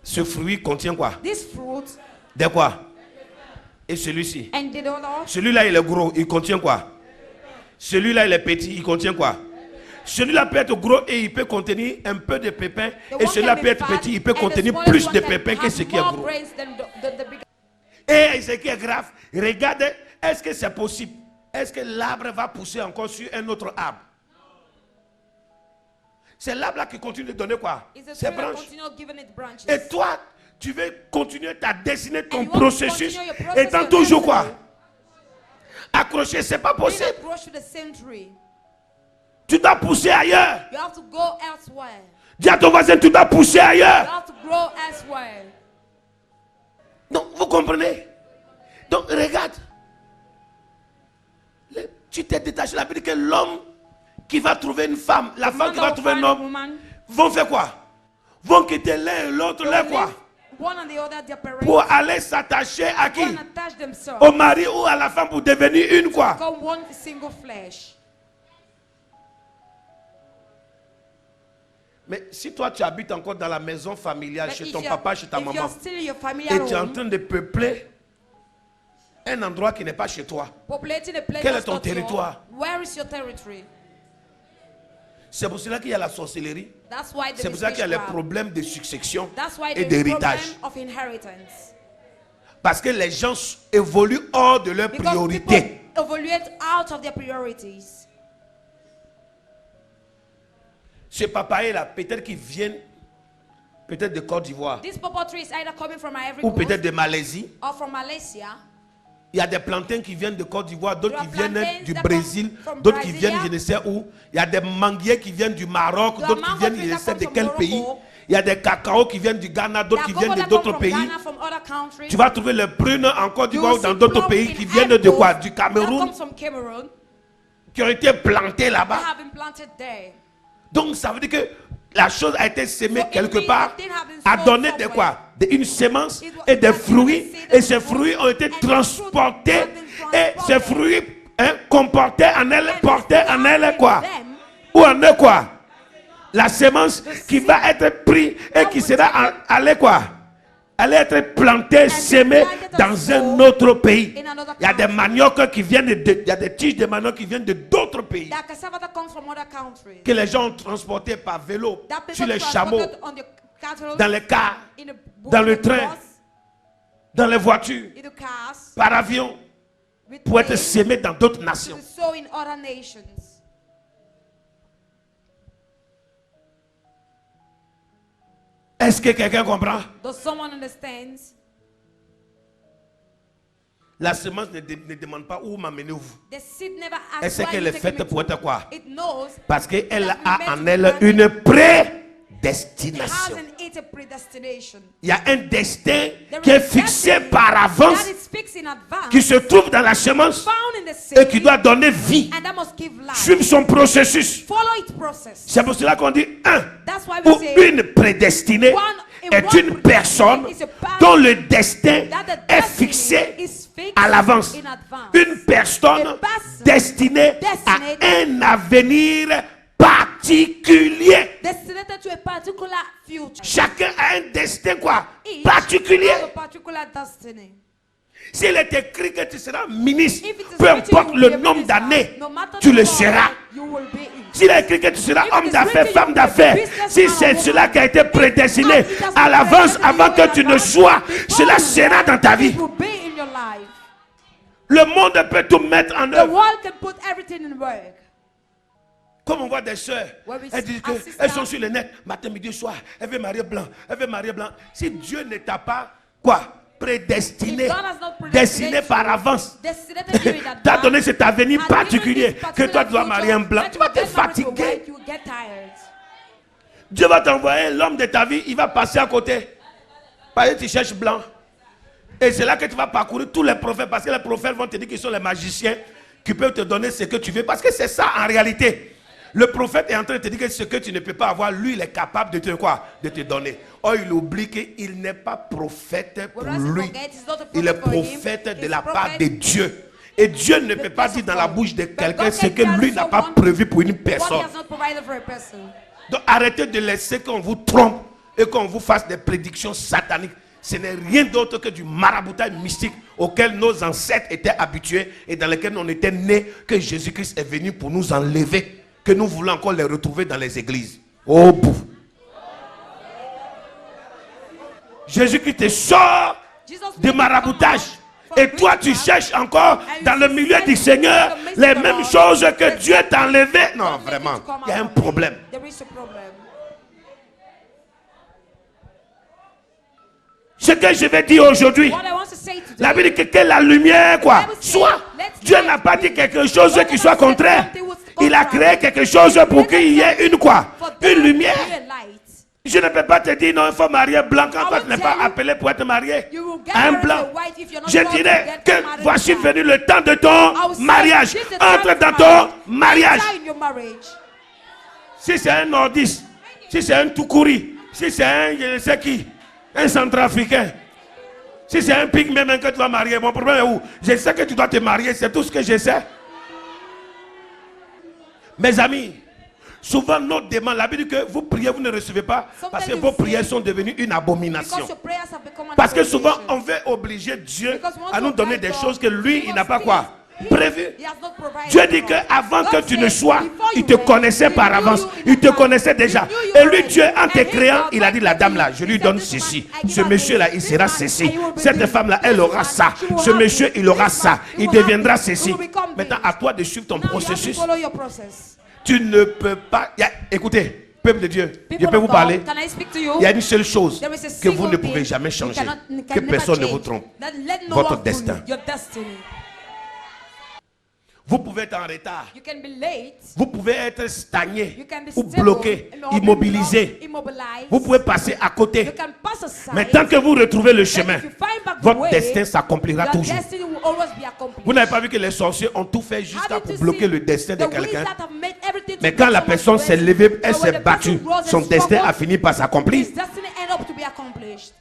Ce fruit contient quoi? This fruit De quoi? Et celui-ci? and the other, Celui-là il est gros, il contient quoi? Celui-là il est petit, il contient quoi? Celui-là peut être gros et il peut contenir un peu de pépins. the Et one celui-là can peut be être fat, petit, il peut and the contenir smallest plus one de can pépins que have ce qui est more gros. grains than the bigger. Et ce qui est grave, regardez, est-ce que c'est possible? Est-ce que l'arbre va pousser encore sur un autre arbre? C'est l'arbre-là qui continue de donner quoi? It's a Ses tree that branches. continue giving its branches. Et toi, tu veux continuer ta destinée, ton And you want to processus, continue your process, étant your toujours destiny. quoi? Accroché, c'est pas Being possible. approached to the same tree, Tu dois pousser ailleurs. you have to go elsewhere. Dis à ton voisin, tu dois pousser You ailleurs. have to grow elsewhere. Donc, vous comprenez? Donc, regarde. Tu t'es détaché. La Bible dit que l'homme qui va trouver une femme, la femme qui va trouver un homme, woman, vont faire quoi? Vont quitter l'un et l'autre, they là will quoi? leave one and the other their parents, Pour aller s'attacher à go qui? and attach themselves, Au mari ou à la femme pour devenir une quoi? become one single flesh. Mais si toi tu habites encore dans la maison familiale, But chez if ton you're- papa, chez ta if maman, you're still in your et familiar tu es en home, train de peupler un endroit qui n'est pas chez toi, populating a place quel est that's ton not yours, territoire? where is your territory? c'est pour cela qu'il y a la sorcellerie. That's why C'est there pour is ça qu'il y a les witchcraft. problèmes de succession That's why et there is problem d'héritage. of inheritance. Parce que les gens évoluent hors de leurs Because priorités. people evaluate out of their priorities. Ce papa là, peut-être qu'ils viennent peut-être de Côte d'Ivoire This purple tree is either coming from Ivory ou Coast peut-être de Malaisie. or from Malaysia. Il y a des plantains qui viennent de Côte d'Ivoire, d'autres qui There are viennent plantains du that Brésil, come from d'autres qui Brasilia. viennent je ne sais où. Il y a des manguiers qui viennent du Maroc, There are d'autres qui mango viennent trees je ne that sais come de from quel Morocco. pays. Il y a des cacao qui viennent du Ghana, d'autres qui There are viennent de cocoa that d'autres come pays. from Ghana, from other countries. Tu vas trouver les prunes en Côte You d'Ivoire ou will dans see d'autres plum pays in qui viennent de quoi? apples Du that Cameroun, comes from Cameroon. qui ont été plantés They là-bas. have been planted there. Donc ça veut dire que la chose a été semée So it quelque means part, the thing has been a sown donné de somewhere. quoi? Une semence It was- et des it was fruits. a seed Et and ces fruit. fruits ont été And the transportés. fruit has been Et ces transported. fruits comportaient en elle, And portaient the en fruit elle has quoi? been them. Ou en eux quoi? La semence qui seed va être prise et that qui will sera take allée quoi? Allait être plantée, semée planted and dans un sown autre pays. in another Il y a des country. maniocs qui viennent il y a des tiges de manioc qui viennent de d'autres pays. That cassava that comes from other countries. Que les gens ont transporté par vélo, That people sur les chameaux, transported on the cattle, dans les cars, in the dans le in the train, bus, dans les voitures, in the cars, par avion, with pour être planes, sémés dans d'autres to nations. be sown in other nations. Est-ce que quelqu'un comprend? Does someone understand? La semence ne demande pas où m'amenez-vous. The seed never asks Est-ce where qu'elle you est take faite me pour to. être quoi? It knows Parce qu'elle that a we en meant elle to une it has prédestination. in it a predestination. Il y a un destin There qui is est a fixé destiny par avance, that is fixed in advance, qui se trouve dans la semence found in the et seed, qui doit donner vie. and that must give life. Suivre son processus. Follow its process. C'est pour cela qu'on dit un That's why we ou say une prédestinée est one une personne is a person dont le destin that the est destiny fixé is fixed à l'avance. in advance. Une personne A person destinée destinated à un avenir particulier. Destinated to a particular future. Chacun a un destin quoi? Each Particulier. have a particular destiny. S'il est écrit que tu seras ministre, If it is peu written importe you will le be nombre minister, d'années, no matter tu the le number, seras. you will be it. S'il est écrit que tu seras If it homme is d'affaires, written, femme you will be d'affaires, businessman si or c'est woman, cela qui a été prédestiné it has à been l'avance predestined avant in que tu ne advance, sois, before cela you sera are, dans ta vie. It will be in your life. Le monde peut tout mettre en The œuvre. world can put everything in work. Comme on voit des sœurs, Where we elles disent our qu'elles sont sisters- sur le net, matin, midi, soir. Elle veut marier blanc, elle veut marier blanc. Si Dieu ne t'a pas, quoi? Prédestiné, If God has not predestinated destiné par you, avance, destinated you in t'as advance, donné cet avenir and particulier given this que toi tu dois particular marier un future, blanc. that Tu you vas will te get married to a fatiguer. white, you will get tired. Dieu va t'envoyer l'homme de ta vie, il va passer à côté. Parce que tu cherches blanc. Et c'est là que tu vas parcourir tous les prophètes. Parce que les prophètes vont te dire qu'ils sont les magiciens qui peuvent te donner ce que tu veux. Parce que c'est ça en réalité. Le prophète est en train de te dire que ce que tu ne peux pas avoir, lui, il est capable de te quoi? De te donner. Or, il oublie qu'il n'est pas prophète pour Whereas he lui. forgets, it's not a Il est prophet for him, prophète de he's la part prophet de Dieu. Et Dieu ne peut pas place dire of dans la God. bouche de But quelqu'un God ce can que tell lui n'a pas someone prévu pour une What he personne. has not provided for a person. Donc arrêtez de laisser qu'on vous trompe et qu'on vous fasse des prédictions sataniques. Ce n'est rien d'autre que du maraboutage mystique auquel nos ancêtres étaient habitués et dans lequel on était nés, que Jésus-Christ est venu pour nous enlever, que nous voulons encore les retrouver dans les églises. Au bout. Jésus-Christ te sort de maraboutage. Et toi, tu cherches encore dans le milieu du Seigneur les mêmes choses que Dieu t'a enlevées. Non, vraiment, il y a un problème. There is a problem. Ce que je vais dire aujourd'hui, What I want to say today, la Bible dit que la lumière, quoi, soit. Dieu n'a pas dit quelque chose qui soit contraire. Il a créé quelque chose pour qu'il y ait une quoi, for there une to be lumière. a light. Je ne peux pas te dire non, il faut marier blanc quand toi tu n'es pas appelé pour être marié You will get à un married to blanc. a white if you're not Je called to dirais get que married voici to a venu le temps de I ton will say, mariage. this is the time Entre to dans marry. ton mariage. Enter in your marriage. Si c'est un nordiste, si c'est un toukouri, si c'est un je ne sais qui, un centrafricain, si c'est un pygmée même que tu vas marier, mon problème est où? Je sais que tu dois te marier, c'est tout ce que je sais. Mes amis, Souvent, nos demandes, la Bible dit que vous priez, vous ne recevez pas parce que vos prières sont devenues une abomination. Because your prayers have become an Parce que souvent, abomination. on veut obliger Dieu Because once à nous you donner thank des God, choses que lui, he il n'a pas must quoi he- prévu. he has not provided Dieu dit for que us. avant que God tu ne said, sois, before il you te were, connaissait he par knew avance. you in Il te advance. connaissait déjà. He knew you Et lui, already. Dieu, en And te he créant, God il a dit, la said dame to là, you, je lui he donne said, this ceci. man, I give Ce her monsieur là, this. il This sera man, ceci. he will be Cette this. femme là, elle This aura man, ça. she will Ce have monsieur, this. il aura This ça. man, he Il will have deviendra this. He ceci. will become Maintenant, this. à toi de suivre ton Now you have to processus. follow your process. Tu ne peux pas. Écoutez, peuple de Dieu, je People peux of vous God, parler. can I speak to you? Il y a une seule chose There is a que vous single ne pouvez thing jamais you changer. cannot- can Que never personne ne change. vous trompe. That let no Votre one fool destin. you. Your destiny. Vous pouvez être en retard. You can be late. Vous pouvez être stagné You can be ou stable, bloqué, or be immobilisé. blocked, immobilized. Vous pouvez passer à You côté. can pass aside. Mais tant que vous retrouvez le Then chemin, if you find back the votre way, destin s'accomplira your toujours. destiny will always be accomplished. Vous n'avez pas vu que les sorciers ont tout fait jusqu'à Haven't you bloquer seen le destin de the quelqu'un. wizards have made everything to Mais quand la block personne someone's s'est destiny? levée, elle But s'est when the battue, person rose and son destin struggled, a fini par s'accomplir. his destiny ended up to be accomplished.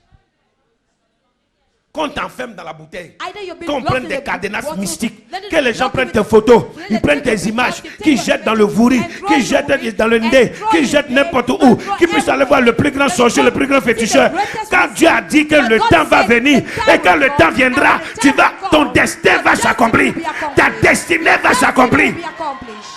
Qu'on t'enferme dans la bouteille, Either you've been qu'on locked prenne in des the cadenas bottle, mystiques, let it que les gens lock prennent in tes the- photos, let ils it prennent take tes the images, photos, qu'ils take jettent dans your le vouri, and throw qu'ils in the jettent vouri, dans le and nez, throw qu'ils in jettent the n'importe nez, où, and throw qu'ils puissent aller voir le plus grand everywhere. sorcier, le plus grand See the féticheur. greatest Quand Dieu a dit que But le God temps va said venir the time et quand le will temps come, viendra, and the tu time vas, will ton come, destin your va destiny s'accomplir, will be accomplished. ta destinée va Destiny s'accomplir. will be accomplished.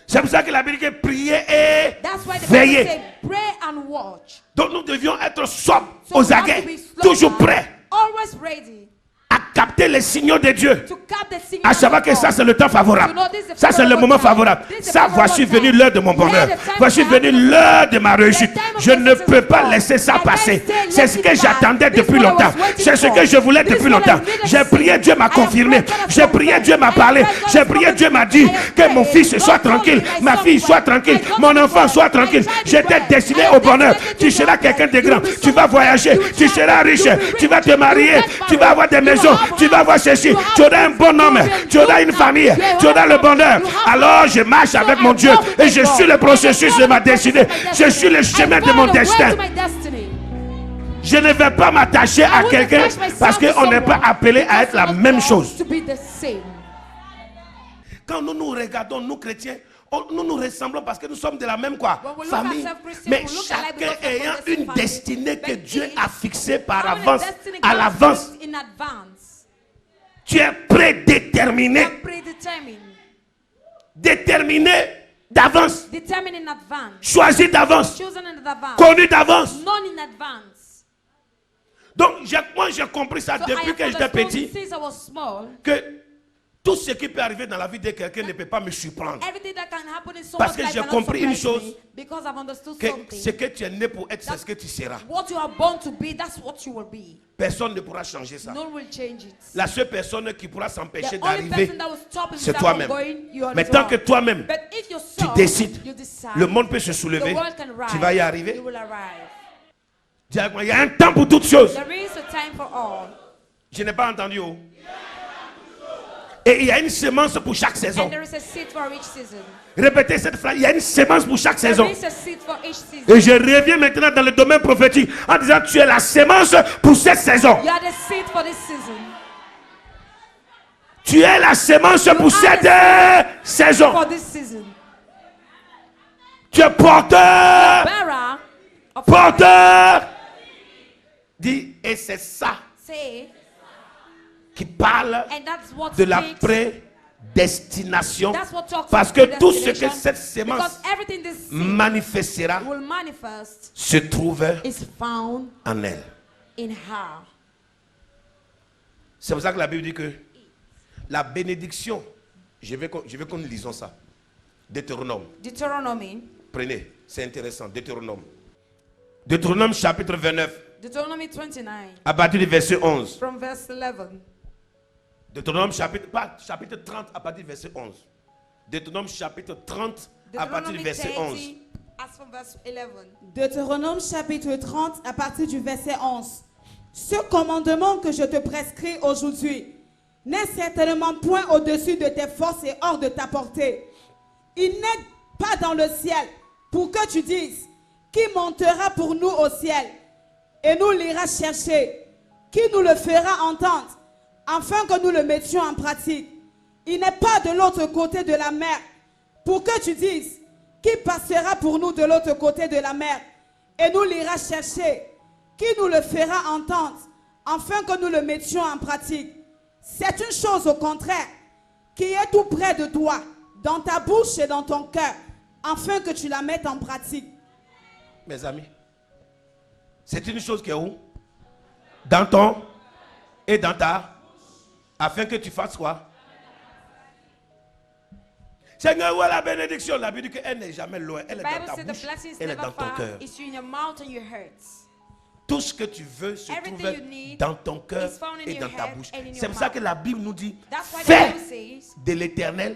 C'est pour ça que la Bible dit que prier et That's why the Bible veiller. said, pray and watch. Donc nous devions être sobres, So aux we have to aguets, be sober, toujours prêts always ready à capter les signaux de Dieu. to cap the signals À savoir of que ça God. c'est le temps favorable. To know this is the Ça c'est le favorable moment time. favorable. This is the Ça favorable voici time. venu l'heure de mon bonheur. Let the time Voici come. venu l'heure de ma réussite. The time of Je ne success peux is pas come. laisser ça I can't passer. say, C'est let ce it que pass. j'attendais This depuis is what I longtemps. was waiting C'est ce for. que je voulais This depuis is what I longtemps. needed to J'ai see. prié, Dieu m'a I have confirmé. prayed, God has J'ai prié, confirmed. Dieu m'a I have parlé. prayed, God J'ai has prié, confirmed. Dieu m'a I dit have que mon prayed. fils God soit told me tranquille, my ma son fille to soit pray. tranquille, I got mon to enfant pray. soit My tranquille. child to J'étais pray. destiné I au am bonheur. destined Tu to seras be quelqu'un de blessed. grand. You will be Tu vas someone voyager. blessed. Tu You will seras travel. riche. You will be Tu vas rich. te marier. You will get Tu vas married. avoir des You will maisons. have Tu vas avoir house. ceci. You have Tu auras un this. bon homme. You will Tu auras do une that. famille. You will Tu auras have le that. bonheur. You have Alors that. je marche So avec I mon Dieu. walk with Et my je God. suis le I processus follow de ma the process destinée. of my Je destiny. suis le I chemin de follow mon the way destin. to my destiny. Je ne vais pas m'attacher à I won't quelqu'un attach myself parce to qu'on n'est pas someone appelé à être because la we're not même called chose. to be the same. Quand nous nous regardons, nous chrétiens, nous nous ressemblons parce que nous sommes de la même quoi, When we look famille. ourselves Christians, Mais we look alike chacun because we're ayant from the same une family. destinée que But Dieu each a fixée par having a avance, destiny à God l'avance. fixed in advance. Tu es prédéterminé, You are predetermined. déterminé d'avance, Determined in advance. choisi d'avance, Chosen in advance. connu d'avance. Known in advance. Donc moi j'ai compris ça So I depuis have que j'étais understood petit, since I was small. que tout ce qui peut arriver dans la vie de quelqu'un ne peut pas me surprendre. Everything that can happen in someone's Parce que life j'ai cannot compris une surprise chose, me because I've understood Que something. ce que tu es né pour être, c'est ce que tu seras. What you are born to be, that's what you will be. Personne ne pourra changer ça. No one will change it. La seule personne qui pourra s'empêcher The only d'arriver, person that will stop c'est himself toi-même. from going, you are Mais the tant one. que toi-même, But if tu yourself, décides, you decide, le monde peut se the soulever, world can rise, tu vas y arriver. you will arrive. Dis avec moi, il y a un temps pour toutes choses. There is a time for all. Je n'ai pas entendu. Oh. Et il y a une semence pour chaque saison. And there is a seed for each season. Répétez cette phrase, il y a une semence pour chaque saison. There is a seed for each season. Et je reviens maintenant dans le domaine prophétique en disant, tu es la semence pour cette saison. You are the seed for this season. Tu es la semence pour cette saison. For this season. Tu es porteur. Bearer of Porteur. Dis, et c'est ça say, qui parle and that's what de la speaks. prédestination. That's what talks Parce of que tout ce que predestination. cette semence Because everything this seed manifestera will manifest se trouve is found en elle. in her. C'est pour ça que la Bible dit que la bénédiction, je veux que nous lisons ça. Deutéronome. Deuteronomy. Prenez, c'est intéressant. Deutéronome. Deutéronome chapitre 29, Deuteronomy 29 à partir du verset 11. from verse 11. Deutéronome chapitre 30 à partir du verset 11. Deutéronome chapitre 30 à partir du Deuteronomy verset 11. 30 as from verse 11. Deutéronome chapitre 30 à partir du verset 11. Ce commandement que je te prescris aujourd'hui n'est certainement point au-dessus de tes forces et hors de ta portée. Il n'est pas dans le ciel pour que tu dises, qui montera pour nous au ciel et nous l'ira chercher, qui nous le fera entendre, afin que nous le mettions en pratique. Il n'est pas de l'autre côté de la mer pour que tu dises, Qui passera pour nous de l'autre côté de la mer et nous l'ira chercher? Qui nous le fera entendre afin que nous le mettions en pratique? C'est une chose au contraire qui est tout près de toi, dans ta bouche et dans ton cœur, afin que tu la mettes en pratique. Mes amis, c'est une chose qui est où? Dans ton et dans ta, afin que tu fasses quoi? Seigneur, où est la bénédiction? La Bible dit qu'elle n'est jamais loin, elle est Bible dans ta said the bouche, blessings elle est never dans ton far. cœur. It's in your mouth and your heart. Tout ce que tu veux se Everything trouve you need dans ton cœur is found in et your dans ta head bouche. and in your C'est pour ça mouth. que la Bible nous dit, That's why the fais Bible says, de l'Éternel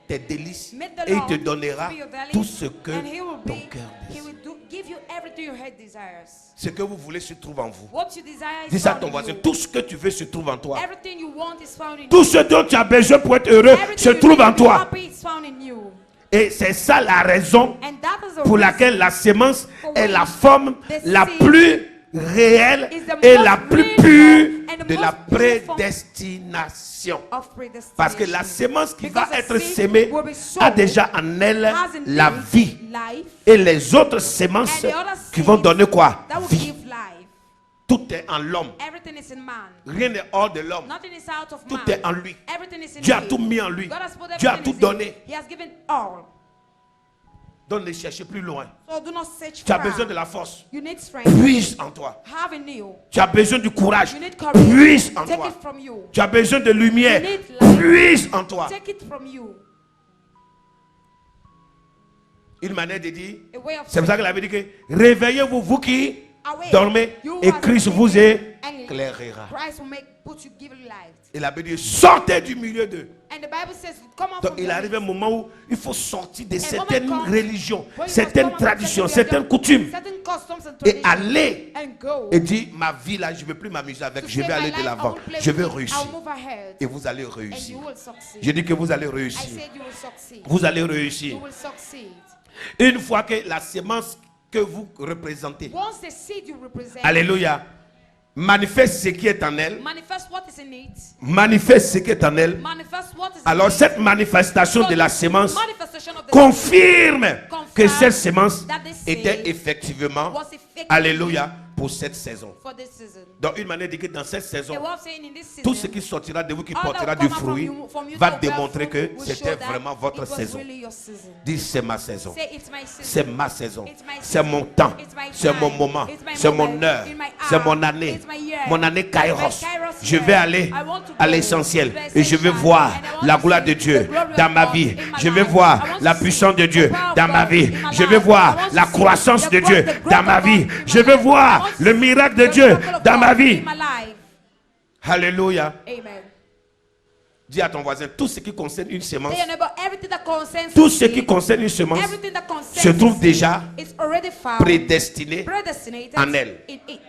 tes délices make the et il Lord te donnera be your delight, tout ce que and he will ton be, cœur he désire. will give you everything your heart desires. Ce que vous voulez se trouve en vous. What you desire Dis is ça à found ton in voisin, you. tout ce que tu veux se trouve en toi. Everything you want is found in Tout you. ce dont tu as besoin pour être heureux Everything se you trouve need en to be toi. happy is found in you. Et c'est ça la raison And that is the pour reason laquelle la sémence for est which la forme the la seed plus réelle is the et most la plus real pure and the de la most beautiful prédestination. of predestination. Parce que la sémence qui va Because the être seed sémée will be sown, a déjà en elle has in la it vie. life, Et les autres sémences and the other qui vont seeds donner quoi? that will Vie. give life. Tout est en l'homme. Everything is in man. Rien n'est hors de l'homme. Nothing is out of Tout man. est en lui. Everything is in Dieu a him. tout mis en lui. God has put Dieu a everything tout in him. donné. He has given all. Donc ne cherchez plus loin. So do not search Tu as far. besoin de la force. You need strength. Puise en toi. Have in you. Tu as besoin du courage. You need courage. Puise en Take toi. it from you. Tu as besoin de lumière. You need light. Puise en toi. Take it from you. Une manière de dire, A way of c'est pour ça que la Bible dit que réveillez-vous, vous qui Awake. dormez, You et are Christ sleeping, vous and éclairera. Christ will give you light. Et la Bible dit, sortez du milieu d'eux. And the Bible says, come out Donc from il the arrive un moment où il faut sortir de moment certaines comes religions, when you must certaines come out of traditions, certain certaines religion, coutumes, certain customs and et traditions, aller and go. et dire, ma vie là, je ne veux plus m'amuser avec, To je vais say, aller my de life, l'avant, I will play je with vais it, réussir. I'll move ahead. Et vous allez And réussir. you will succeed. Je dis que vous allez I réussir. said you will succeed. Vous allez You réussir. will succeed. Une fois que la sémence que vous représentez, Once the seed you represent alléluia, manifeste ce qui est en elle, manifest what is in it, manifeste ce qui est en elle, manifest what is alors in it. cette manifestation de la sémence Manifestation of the confirme que cette sémence that the seed était effectivement, was effective alléluia, pour cette saison. for this season. Donc une manière de dire que dans cette saison, A way of saying in this season, tout ce qui sortira de vous, qui all that portera will du come fruit, from you va that will bear démontrer fruit que will c'était show that vraiment votre it was saison. really your season. Dis, c'est ma saison. Say, it's my season. C'est ma saison. It's my C'est season. mon temps. It's my C'est mon time. moment. It's my C'est mon moment. heure. It's my C'est hour. mon année. It's my year. Mon année Kairos. It's my Kairos Je year. vais aller I want to à go l'essentiel to the et je vais essential. voir And I want la to gloire see de Dieu the glory of dans ma God vie. in my Je vais life. voir I want la to puissance see de Dieu the power of dans ma God vie. in my Je life. vais voir I want to la see croissance the de growth- Dieu the growth dans of ma God vie. in my Je vais life. I voir want to le see miracle de the Dieu miracle of dans God ma in vie. my life. Alléluia. Amen. Dis à ton voisin, tout ce qui concerne une sémence, Tell your neighbor, everything that concerns tout ce qui me, concerne une semence everything that concerns se trouve me déjà is already found, prédestiné. predestinated en elle. in it.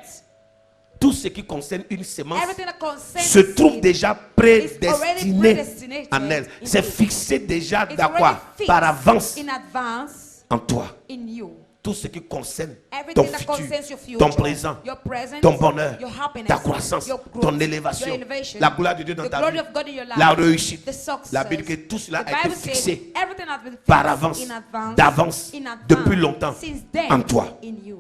Tout ce qui concerne une semence Everything that concerns se trouve seed déjà is prédestiné already predestinated en elle. in C'est it. fixé déjà It's dans quoi? already fixed Par avance in advance en toi. in you. Tout ce qui concerne Everything ton that futur, concerns your future, ton présent, your present, ton bonheur, your happiness, ta croissance, your growth, ton élévation, your elevation, la gloire de Dieu dans the ta glory vie, of God in your life, la réussite. the success. La Bible dit que tout cela The a été Bible says fixé everything has been fixed par avance, in advance, d'avance, in advance, depuis longtemps, since then, en toi. in you.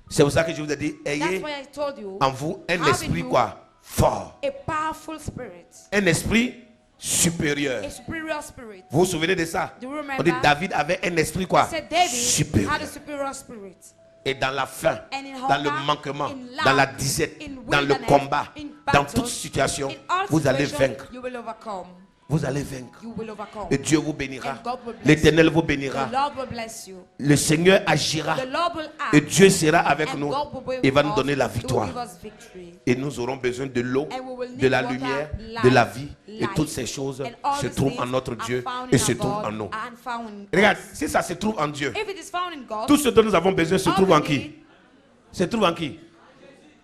C'est pour ça que je vous ai dit, That's ayez why I told you, en vous un have in esprit you quoi? Fort. a powerful spirit, Un esprit supérieur. a superior spirit. Vous vous souvenez de ça? Do you remember? On dit David avait un esprit quoi? Said David Supérieur. had a superior spirit. Et dans la faim, And in dans le hunger, manquement, in lack, dans la disette, in dans le wilderness, combat, in dans battle, toute situation, in all vous allez situations, vaincre. you will overcome. Vous allez vaincre. You will overcome. Et Dieu vous bénira. And God will bless L'Éternel vous The bénira. Lord will bless you. Le Seigneur agira. The Lord will act. Et Dieu sera avec And nous. God will be Et va with nous us. donner la He will victoire. give us victory. Et nous aurons besoin de l'eau, And we will need de la water, lumière, light, de la vie. Et light. toutes ces choses And all se these trouvent things en notre are Dieu found et in se our trouvent God en nous. and found in Regarde, us. si ça se trouve en Dieu, If it is found in God, tout ce dont nous avons besoin se all trouve we en need qui? Se trouve en qui?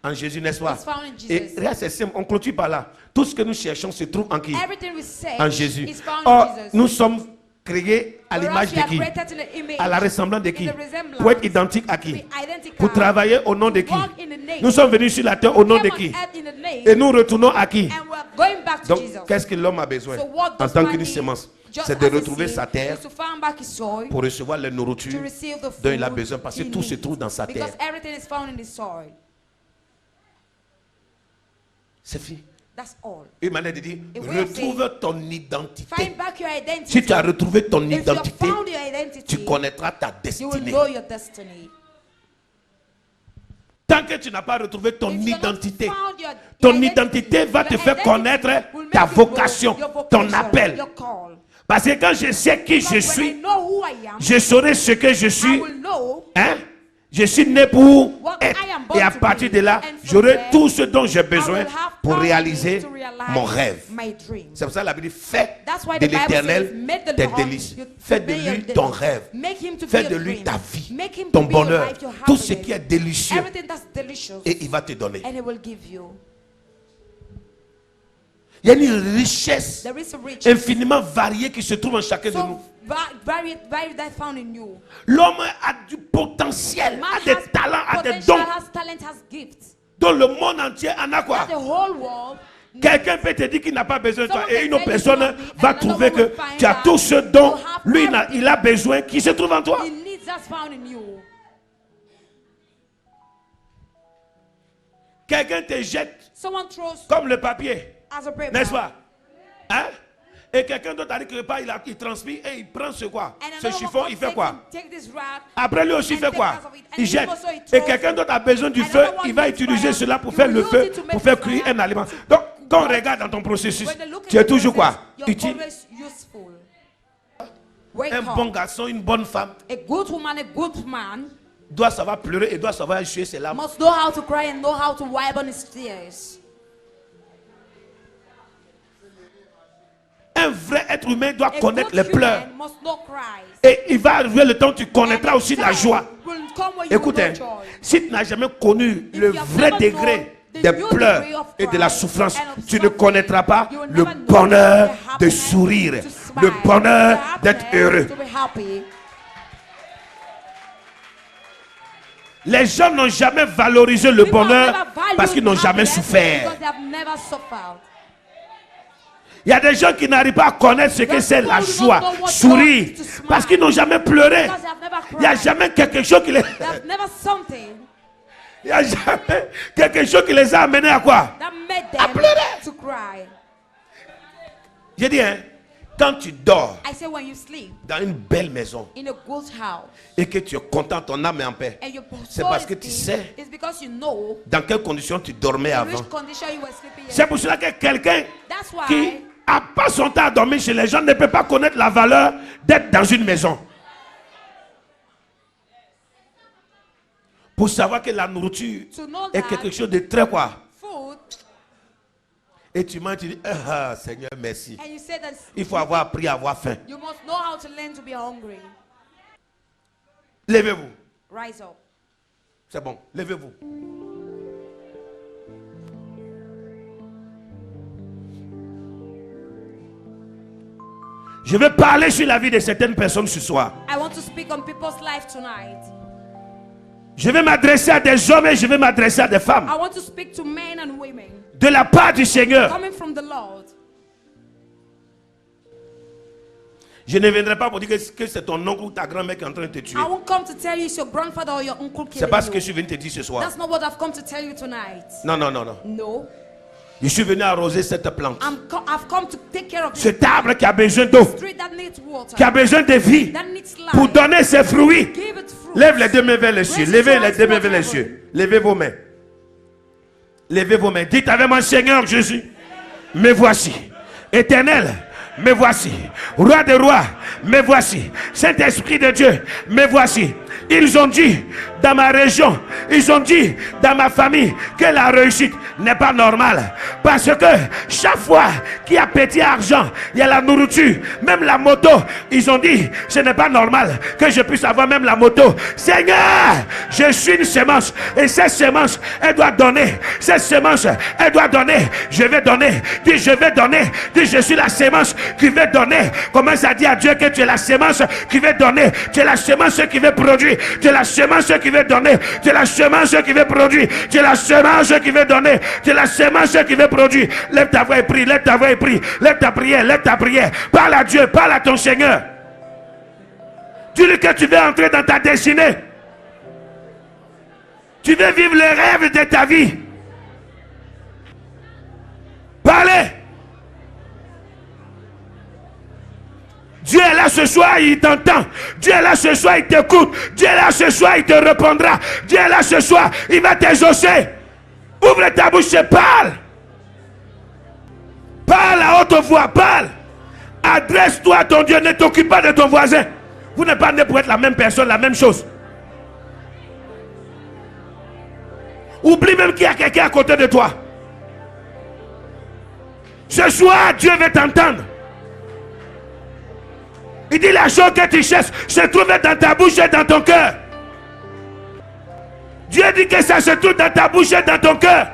En Jésus, n'est-ce pas? is found in Jesus. Et regarde, c'est simple, on clôture par là. Tout ce que nous cherchons se trouve en qui? Everything we say En Jésus. is found Or, in Jesus. nous sommes créés à Whereas l'image we de are qui? created in the image, À la ressemblance de in qui? the resemblance, Pour être identique à to qui? be identical, Pour travailler au nom de to qui? walk in the name. Nous sommes venus sur la terre au nom de Came on qui? earth in the name, Et nous retournons à qui? and we're going back to Donc, Jesus. qu'est-ce que l'homme a besoin So what en does tant man qu'une need? sémence? just c'est de as a retrouver seed sa terre is to find back his soil, pour recevoir la to nourriture receive the dont il a food besoin, parce que he tout se needs. trouve dans sa terre. Because everything is found in the soil. C'est fini. That's all. Une manière de dire, A way of retrouve ton identité. Find back your identity. Si tu as retrouvé ton If you have identité, found your identity, tu connaîtras ta you will destinée. know your destiny. Tant que tu n'as pas retrouvé ton If you have not identité, found your ton identité va te your faire identity connaître will ta make you know vocation, your ton vocation, appel. your call. Parce que quand je sais qui je Because when I suis, know who I am, je saurai ce que je I suis. will know Hein? Je suis né pour what être. I am born Et à to partir be. de là, And from j'aurai there, tout ce dont j'ai I besoin will have pour all réaliser to realize mon rêve. my dream. C'est pour ça que la Bible dit, fais That's why de the Bible l'éternel says, make the tes Lord délices. your- Fais de be your lui ton delight. rêve. Make him to Fais be de your lui dream. ta vie, Make him ton to be your bonheur, life, your tout ce happiness. qui est délicieux. Everything that's delicious. Et il va te donner. And he will give you. Il y a une richesse There is a riches. infiniment variée qui se trouve en chacun de nous. So varied that found in you. L'homme a du potentiel, Man a des has talents, a des potential, dons has talent, has gifts. dont le monde entier en a quoi. That the whole world. Quelqu'un peut te dire qu'il n'a pas besoin de toi Someone et une can autre tell you personne you don't va need, trouver another que one will find tu as that tout ce dont you have lui everything. il a besoin qui se trouve en toi. He needs that's found in you. Quelqu'un te jette Someone throws comme le papier, as a paper. n'est-ce pas? Hein? Et quelqu'un d'autre a dit que pas, il transpire et il prend ce quoi? And Ce another chiffon, one il fait takes quoi? him, take this rag, Après lui aussi and fait take quoi? part of it. And Il he jette. also he Et throws quelqu'un it. d'autre a besoin du Another feu, one il va needs utiliser fire. cela pour You faire will le use feu, it to pour make faire the cuire fire. un aliment. Donc, quand on regarde dans ton processus, When they look tu at es the toujours process, quoi? you're Utile. always useful. Wake Un up. bon garçon, une bonne femme A good woman, a good man doit savoir pleurer et doit savoir essuyer ses larmes. must know how to cry and know how to wipe on his tears. Un vrai être humain doit A connaître good les pleurs. human must not cry. Et il va arriver le temps où tu connaîtras And aussi la time joie. will come when you Écoute, know hein, joy. si tu n'as jamais connu If le you have vrai never degré known the des new pleurs degree of et de la cry souffrance, and of tu ne suffering, connaîtras pas you will le never know bonheur the de happiness sourire, to smile, le bonheur the d'être happiness heureux. to be happy. Les gens n'ont jamais valorisé le People have bonheur never valued parce qu'ils n'ont jamais happiness souffert. because they have never suffered. Il y a des gens qui n'arrivent pas à connaître ce que c'est la people who joie, don't know what sourire, God is to smile. parce qu'ils n'ont jamais pleuré. Because they have never Il n'y a cried. jamais quelque chose qui les... They have never something Il n'y a jamais quelque chose qui les a amenés à quoi? that made À them pleurer. to cry. J'ai dit, hein, quand tu dors I say when you sleep dans une belle maison in a good house et que tu es content, ton âme est en paix, and your c'est soul parce is que tu deep, sais it's because you know dans quelles conditions tu dormais in avant. which condition you were sleeping. C'est pour cela que quelqu'un That's qui why n'a pas son temps à dormir chez les gens ne peut pas connaître la valeur d'être dans une maison. Pour savoir que la nourriture to know est that quelque chose de très quoi. food, Et tu manges, tu dis, ah Seigneur, merci. and you say that Il faut avoir appris à avoir faim. you must know how to learn to be hungry. Levez-vous. Rise up. C'est bon, levez-vous. Je vais parler sur la vie de certaines personnes ce soir. I want to speak on people's life tonight. Je vais m'adresser à des hommes et je vais m'adresser à des femmes. I want to speak to men and women De la part du Seigneur. coming from the Lord. Je ne viendrai pas pour dire que c'est ton oncle ou ta grand-mère qui est en train de te tuer. I won't come to tell you it's your grandfather or your uncle C'est killing pas ce que je you. suis venu te dire ce soir. That's not what I've come to tell you tonight. Non, non, non, non. No. Je suis venu arroser cette plante. I've come to take care of this Cet arbre qui a besoin d'eau, tree that needs water, qui a besoin de vie that needs life. pour donner ses fruits. Give it fruit. Lève les deux mains vers les cieux. Raise Levez your les hands deux mains vers les towards cieux. Levez vos mains. Levez vos mains. Dites avec moi, Seigneur Jésus, me voici. Éternel, me voici. Roi des rois, me voici. Saint-Esprit de Dieu, me voici. Ils ont dit dans ma région, ils ont dit dans ma famille que la réussite n'est pas normale. Parce que chaque fois qu'il y a petit argent, il y a la nourriture, même la moto, ils ont dit ce n'est pas normal que je puisse avoir même la moto. Seigneur, je suis une semence et cette semence, elle doit donner. Cette semence, elle doit donner. Je vais donner. Dis je vais donner. Dis je suis la semence qui veut donner. Commence à dire à Dieu que tu es la semence qui veut donner. Tu es la semence qui veut produire. Tu es la semence qui veut donner. Tu es la semence qui veut produire. Tu es la semence qui veut donner. Tu es la semence qui veut produire. Lève ta voix et prie, lève ta voix et prie. Lève ta prière, lève ta prière. Parle à Dieu, parle à ton Seigneur. Dis-lui que tu veux entrer dans ta destinée. Tu veux vivre le rêve de ta vie. Parlez. Dieu est là ce soir, il t'entend. Dieu est là ce soir, il t'écoute. Dieu est là ce soir, il te répondra. Dieu est là ce soir, il va t'exaucer. Ouvre ta bouche et parle. Parle à haute voix, parle. Adresse-toi à ton Dieu, ne t'occupe pas de ton voisin. Vous n'êtes pas né pour être la même personne, la même chose. Oublie même qu'il y a quelqu'un à côté de toi. Ce soir, Dieu veut t'entendre. Il dit la chose que tu cherches se trouve dans ta bouche et dans ton cœur. Dieu dit que ça se trouve dans ta bouche et dans ton cœur.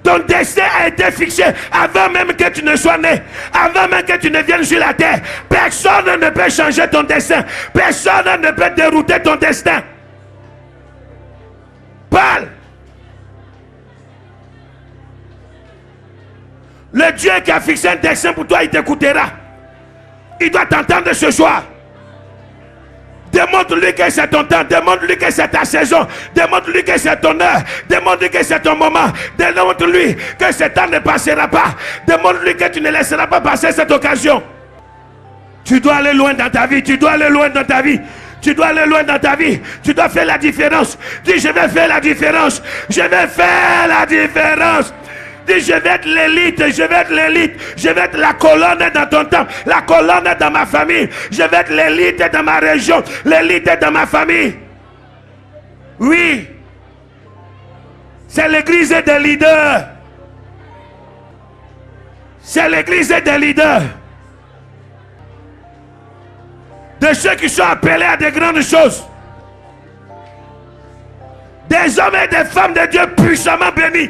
Ton destin a été fixé avant même que tu ne sois né. Avant même que tu ne viennes sur la terre. Personne ne peut changer ton destin. Personne ne peut dérouter ton destin. Parle. Le Dieu qui a fixé un destin pour toi, il t'écoutera. Il doit t'entendre ce soir. Démontre-lui que c'est ton temps. Démontre-lui que c'est ta saison. Démontre-lui que c'est ton heure. Démontre-lui que c'est ton moment. Démontre-lui que ce temps ne passera pas. Démontre-lui que tu ne laisseras pas passer cette occasion. Tu dois aller loin dans ta vie. Tu dois aller loin dans ta vie. Tu dois aller loin dans ta vie. Tu dois faire la différence. Dis, je vais faire la différence. Je vais faire la différence. Dis, je vais être l'élite, je vais être l'élite, je vais être la colonne dans ton temps, la colonne dans ma famille, je vais être l'élite dans ma région, l'élite dans ma famille. Oui, c'est l'église des leaders. C'est l'église des leaders. De ceux qui sont appelés à de grandes choses. Des hommes et des femmes de Dieu puissamment bénis.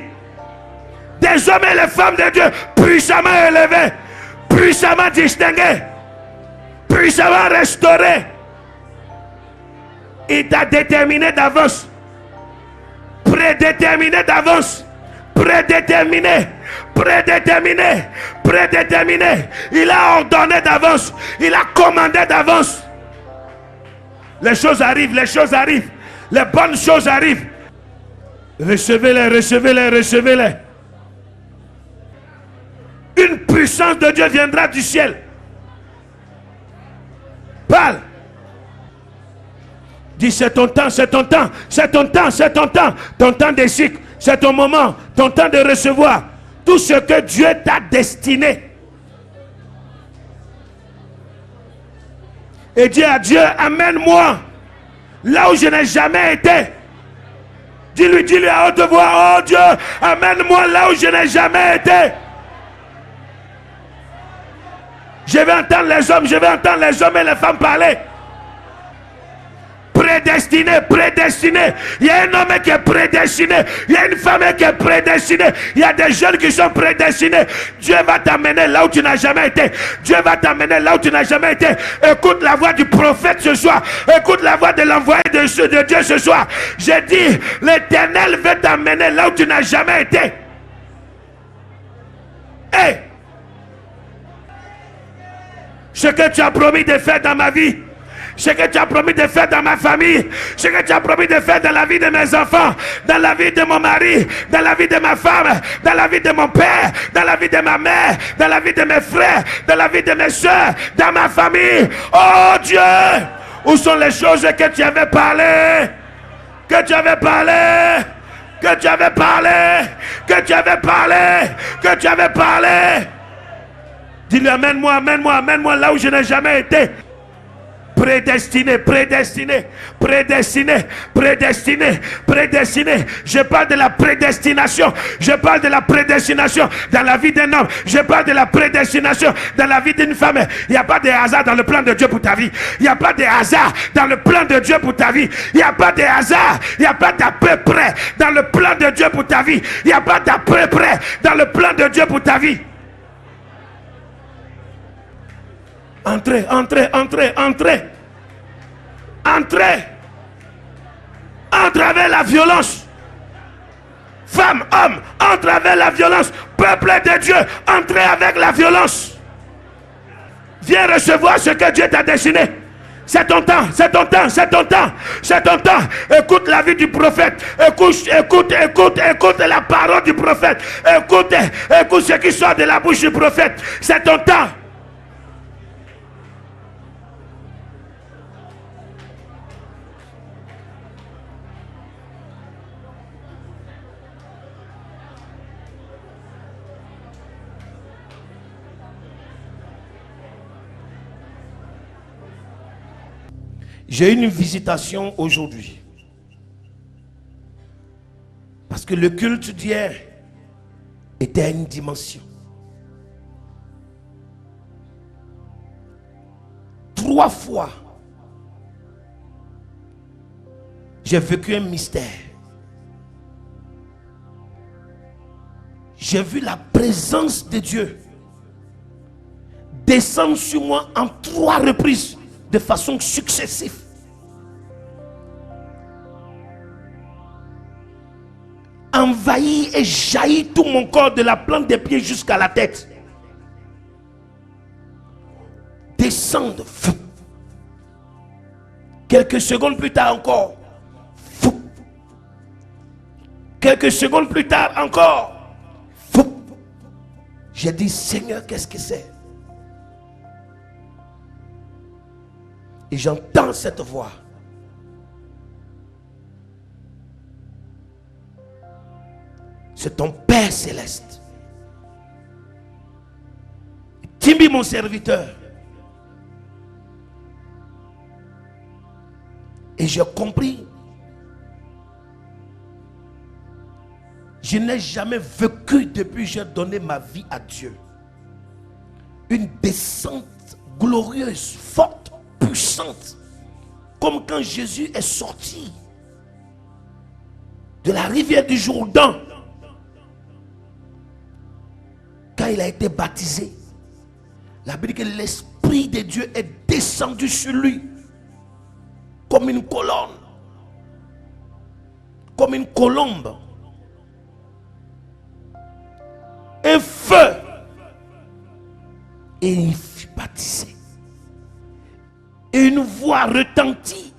Des hommes et les femmes de Dieu puissamment élevés, puissamment distingués, puissamment restaurés. Il t'a déterminé d'avance, prédéterminé d'avance, prédéterminé, prédéterminé, prédéterminé. Il a ordonné d'avance, il a commandé d'avance. Les choses arrivent, les choses arrivent, les bonnes choses arrivent. Recevez-les, recevez-les, recevez-les. Une puissance de Dieu viendra du ciel. Parle. Dis, c'est ton temps, c'est ton temps, c'est ton temps, c'est ton temps. Ton temps des cycles, c'est ton moment, ton temps de recevoir tout ce que Dieu t'a destiné. Et dis à Dieu, amène-moi là où je n'ai jamais été. Dis-lui à haute voix, oh Dieu, amène-moi là où je n'ai jamais été. Je vais entendre les hommes, je vais entendre les hommes et les femmes parler. Prédestiné, prédestiné. Il y a un homme qui est prédestiné. Il y a une femme qui est prédestinée. Il y a des jeunes qui sont prédestinés. Dieu va t'amener là où tu n'as jamais été. Dieu va t'amener là où tu n'as jamais été. Écoute la voix du prophète ce soir. Écoute la voix de l'envoyé de Dieu ce soir. J'ai dit, l'Éternel veut t'amener là où tu n'as jamais été. Hey! Ce que tu as promis de faire dans ma vie, ce que tu as promis de faire dans ma famille, ce que tu as promis de faire dans la vie de mes enfants, dans la vie de mon mari, dans la vie de ma femme, dans la vie de mon père, dans la vie de ma mère, dans la vie de mes frères, dans la vie de mes soeurs, dans ma famille. Oh Dieu, où sont les choses que tu avais parlé, que tu avais parlé, que tu avais parlé, que tu avais parlé, que tu avais parlé. Dis-lui, amène-moi, amène-moi, amène-moi là où je n'ai jamais été. Prédestiné, prédestiné, prédestiné, prédestiné, prédestiné. Je parle de la prédestination. Je parle de la prédestination dans la vie d'un homme. Je parle de la prédestination dans la vie d'une femme. Il n'y a pas de hasard dans le plan de Dieu pour ta vie. Il n'y a pas de hasard dans le plan de Dieu pour ta vie. Il n'y a pas de hasard. Il n'y a pas d'à peu près dans le plan de Dieu pour ta vie. Il n'y a pas d'à peu près dans le plan de Dieu pour ta vie. Entrez, entrez, entrez, entrez. Entrez. entre avec la violence. Femme, homme, entre avec la violence. Peuple de Dieu, entrez avec la violence. Viens recevoir ce que Dieu t'a destiné. C'est ton temps, c'est ton temps, c'est ton temps, c'est ton temps. Écoute la vie du prophète. Écoute la parole du prophète. Écoute ce qui sort de la bouche du prophète. C'est ton temps. J'ai une visitation aujourd'hui. Parce que le culte d'hier était à une dimension. 3 fois, j'ai vécu un mystère. J'ai vu la présence de Dieu descendre sur moi en 3 reprises de façon successive. Envahit et jaillit tout mon corps de la plante des pieds jusqu'à la tête. Descendre. Fou. Quelques secondes plus tard encore. Fou. Quelques secondes plus tard encore. Fou. J'ai dit, Seigneur, qu'est-ce que c'est? Et j'entends cette voix. C'est ton Père céleste. Timbi, mon serviteur. Et j'ai compris. Je n'ai jamais vécu depuis que j'ai donné ma vie à Dieu une descente glorieuse, forte, puissante, comme quand Jésus est sorti de la rivière du Jourdain. Quand il a été baptisé, la Bible dit que l'Esprit de Dieu est descendu sur lui comme une colonne, comme une colombe, un feu, et il fut baptisé. Et une voix retentit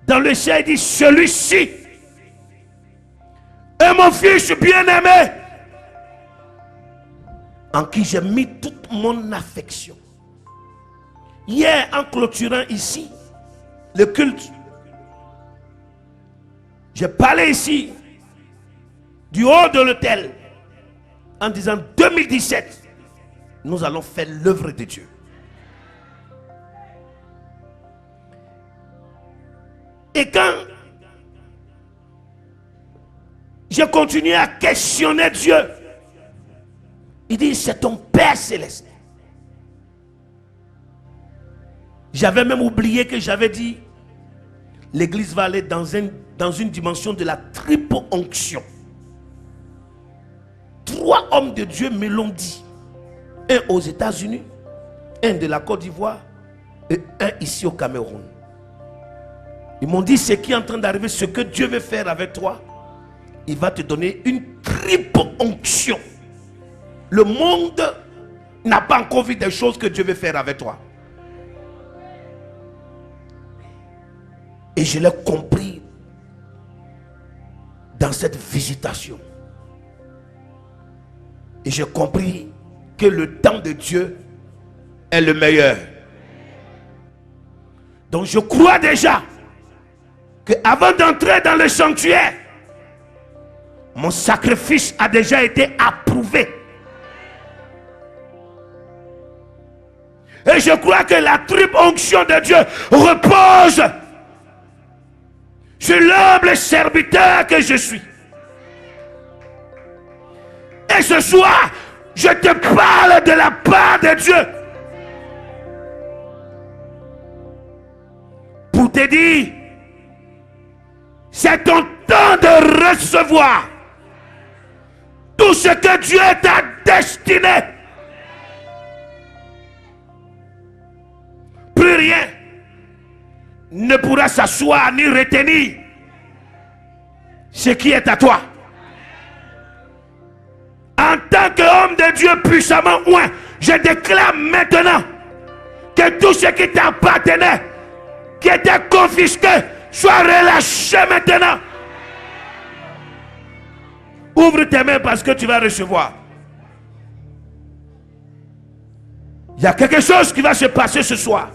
dans le ciel, dit, celui-ci est mon fils bien-aimé, en qui j'ai mis toute mon affection. Hier, en clôturant ici le culte, j'ai parlé ici du haut de l'autel en disant 2017, nous allons faire l'œuvre de Dieu. Et quand j'ai continué à questionner Dieu, il dit, c'est ton Père céleste. J'avais même oublié que j'avais dit, l'église va aller dans une dimension de la triple onction. 3 hommes de Dieu me l'ont dit. Un aux États-Unis, un de la Côte d'Ivoire et un ici au Cameroun. Ils m'ont dit, ce qui est en train d'arriver, ce que Dieu veut faire avec toi, il va te donner une triple onction. Le monde n'a pas encore vu des choses que Dieu veut faire avec toi. Et je l'ai compris dans cette visitation. Et j'ai compris que le temps de Dieu est le meilleur. Donc je crois déjà que avant d'entrer dans le sanctuaire, mon sacrifice a déjà été approuvé. Et je crois que la triple onction de Dieu repose sur l'humble serviteur que je suis. Et ce soir, je te parle de la part de Dieu pour te dire, c'est ton temps de recevoir tout ce que Dieu t'a destiné. Plus rien ne pourra s'asseoir ni retenir ce qui est à toi. En tant qu'homme de Dieu puissamment oint, je déclare maintenant que tout ce qui t'appartenait, qui était confisqué, soit relâché maintenant. Ouvre tes mains parce que tu vas recevoir. Il y a quelque chose qui va se passer ce soir.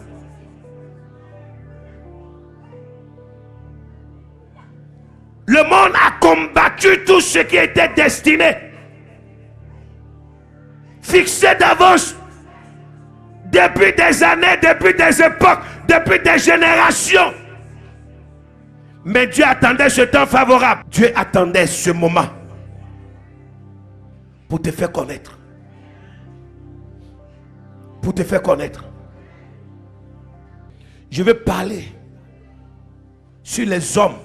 Le monde a combattu tout ce qui était destiné, fixé d'avance, depuis des années, depuis des époques, depuis des générations. Mais Dieu attendait ce temps favorable. Dieu attendait ce moment pour te faire connaître. Pour te faire connaître. Je vais parler sur les hommes.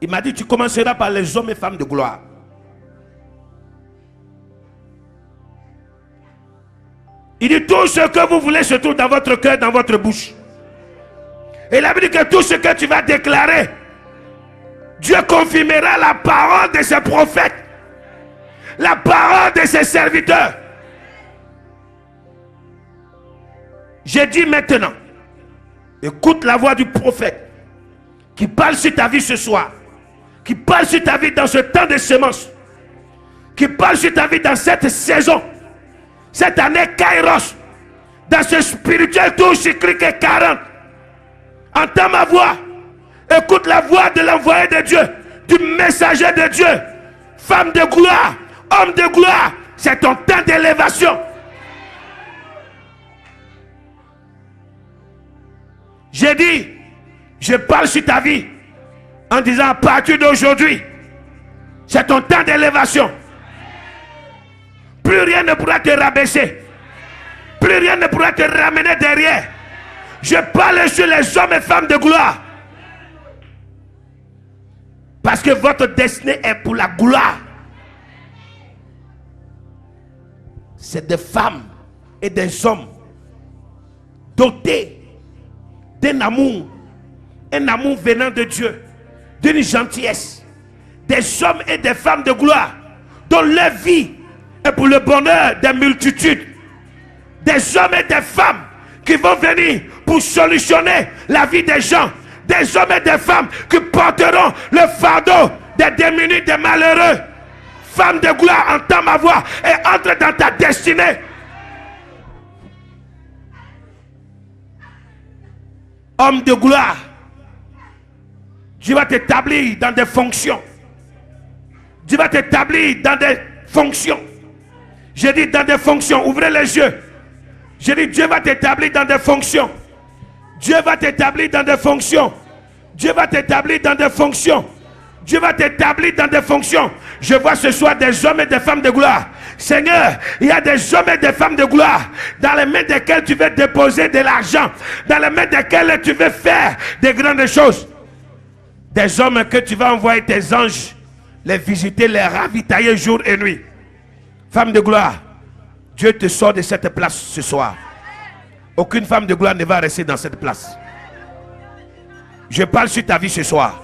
Il m'a dit, tu commenceras par les hommes et femmes de gloire. Il dit, tout ce que vous voulez se trouve dans votre cœur, dans votre bouche. Et il a dit que tout ce que tu vas déclarer, Dieu confirmera la parole de ses prophètes, la parole de ses serviteurs. J'ai dit maintenant, écoute la voix du prophète qui parle sur ta vie ce soir, qui parle sur ta vie dans ce temps de semences, qui parle sur ta vie dans cette saison, cette année Kairos, dans ce spirituel tour cyclique 40. Entends ma voix, écoute la voix de l'envoyé de Dieu, du messager de Dieu, femme de gloire, homme de gloire, c'est ton temps d'élévation. J'ai dit, je parle sur ta vie en disant à partir d'aujourd'hui, c'est ton temps d'élévation. Plus rien ne pourra te rabaisser. Plus rien ne pourra te ramener derrière. Je parle sur les hommes et femmes de gloire. Parce que votre destinée est pour la gloire. C'est des femmes et des hommes dotés d'un amour, un amour venant de Dieu, d'une gentillesse, des hommes et des femmes de gloire dont leur vie est pour le bonheur des multitudes, des hommes et des femmes qui vont venir pour solutionner la vie des gens, des hommes et des femmes qui porteront le fardeau des démunis, des malheureux. Femme de gloire, entends ma voix et entre dans ta destinée. Homme de gloire, Dieu va t'établir dans des fonctions. Dieu va t'établir dans des fonctions. J'ai dit dans des fonctions, ouvrez les yeux. J'ai dit Dieu va t'établir dans des fonctions. Dieu va t'établir dans des fonctions. Dieu va t'établir dans des fonctions. Dieu va t'établir dans des fonctions. Je vois ce soir des hommes et des femmes de gloire. Seigneur, il y a des hommes et des femmes de gloire dans les mains desquels tu veux déposer de l'argent, dans les mains desquels tu veux faire des grandes choses. Des hommes que tu vas envoyer tes anges les visiter, les ravitailler jour et nuit. Femme de gloire, Dieu te sort de cette place ce soir. Aucune femme de gloire ne va rester dans cette place. Je parle sur ta vie ce soir.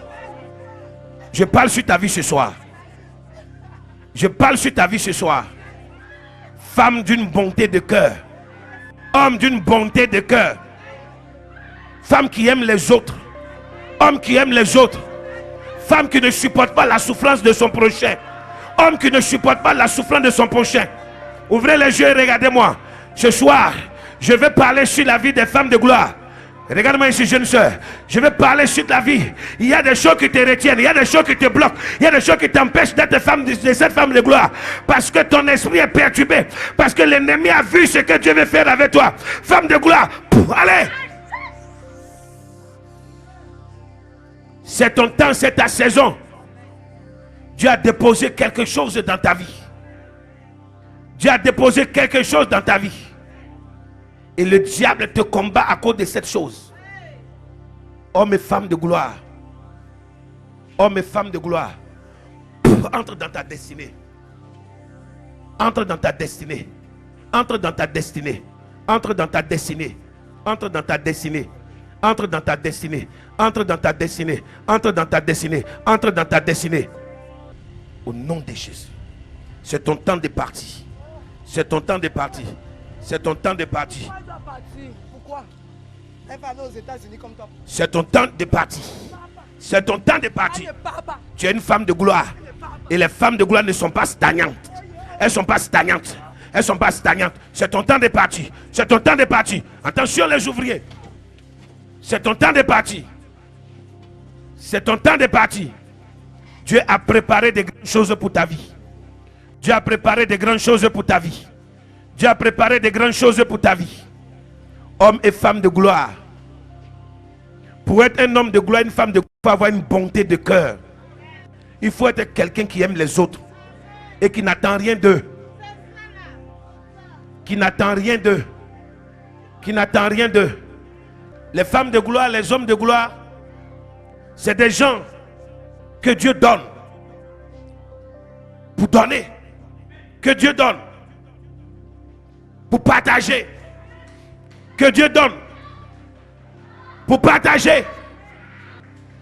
Je parle sur ta vie ce soir. Je parle sur ta vie ce soir. Femme d'une bonté de cœur. Homme d'une bonté de cœur. Femme qui aime les autres. Homme qui aime les autres. Femme qui ne supporte pas la souffrance de son prochain. Homme qui ne supporte pas la souffrance de son prochain. Ouvrez les yeux et regardez-moi. Ce soir, je vais parler sur la vie des femmes de gloire. Regarde-moi ici, jeune soeur. Je vais parler sur la vie. Il y a des choses qui te retiennent. Il y a des choses qui te bloquent. Il y a des choses qui t'empêchent d'être femme de cette femme de gloire. Parce que ton esprit est perturbé. Parce que l'ennemi a vu ce que Dieu veut faire avec toi. Femme de gloire. Allez. C'est ton temps, c'est ta saison. Dieu a déposé quelque chose dans ta vie. Dieu a déposé quelque chose dans ta vie. Et le diable te combat à cause de cette chose. Hommes et femmes de gloire. Hommes et femmes de gloire. Entre dans ta destinée. Entre dans ta destinée. Entre dans ta destinée. Entre dans ta destinée. Entre dans ta destinée. Entre dans ta destinée. Entre dans ta destinée. Entre dans ta destinée. Entre dans ta destinée. Au nom de Jésus. C'est ton temps de partir. C'est ton temps de partir. C'est ton temps de partir. Pourquoi? Elle va aller aux États-Unis comme toi. C'est ton temps de partir. C'est ton temps de partir. Tu es une femme de gloire. Et les femmes de gloire ne sont pas stagnantes. Elles ne sont pas stagnantes. Elles ne sont pas stagnantes. C'est ton temps de partir. C'est ton temps de partir. Attention les ouvriers. C'est ton temps de partir. C'est ton temps de partir. Dieu a préparé de grandes choses pour ta vie. Dieu a préparé de grandes choses pour ta vie. Dieu a préparé de grandes choses pour ta vie. Hommes et femmes de gloire. Pour être un homme de gloire, une femme de gloire, il faut avoir une bonté de cœur. Il faut être quelqu'un qui aime les autres et qui n'attend rien d'eux. Qui n'attend rien d'eux. Qui n'attend rien d'eux. Les femmes de gloire, les hommes de gloire, c'est des gens que Dieu donne pour donner. Que Dieu donne pour partager. Que Dieu donne pour partager.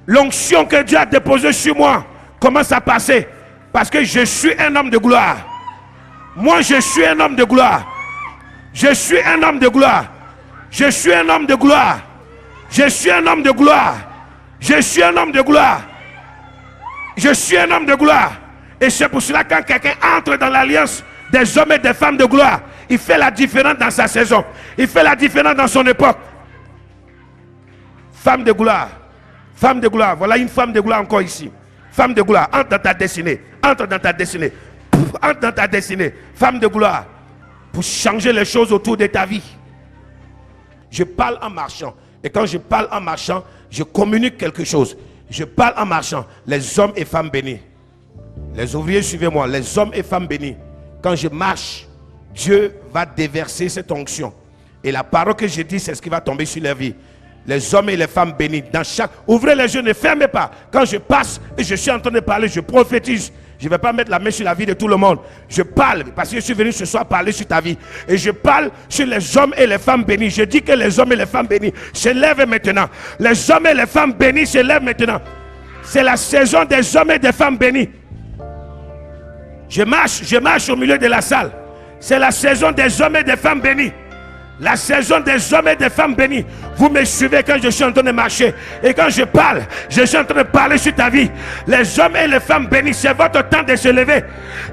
L'onction que Dieu a déposée sur moi commence à passer parce que je suis un homme de gloire. Moi je suis un homme de gloire. Je suis un homme de gloire. Je suis un homme de gloire. Je suis un homme de gloire. Je suis un homme de gloire. Je suis un homme de gloire. Et c'est pour cela que quand quelqu'un entre dans l'alliance des hommes et des femmes de gloire, il fait la différence dans sa saison. Il fait la différence dans son époque. Femme de gloire. Femme de gloire. Voilà une femme de gloire encore ici. Femme de gloire. Entre dans ta destinée. Entre dans ta destinée. Entre dans ta destinée. Femme de gloire. Pour changer les choses autour de ta vie. Je parle en marchant. Et quand je parle en marchant, je communique quelque chose. Je parle en marchant. Les hommes et femmes bénis. Les ouvriers, suivez-moi. Les hommes et femmes bénis. Quand je marche, Dieu va déverser cette onction. Et la parole que je dis, c'est ce qui va tomber sur leur vie. Les hommes et les femmes bénis. Dans chaque... Ouvrez les yeux, ne fermez pas. Quand je passe et je suis en train de parler, je prophétise. Je ne vais pas mettre la main sur la vie de tout le monde. Je parle parce que je suis venu ce soir parler sur ta vie. Et je parle sur les hommes et les femmes bénis. Je dis que les hommes et les femmes bénis se lèvent maintenant. Les hommes et les femmes bénis se lèvent maintenant. C'est la saison des hommes et des femmes bénis. Je marche au milieu de la salle. C'est la saison des hommes et des femmes bénis. La saison des hommes et des femmes bénis. Vous me suivez quand je suis en train de marcher. Et quand je parle, je suis en train de parler sur ta vie. Les hommes et les femmes bénis, c'est votre temps de se lever.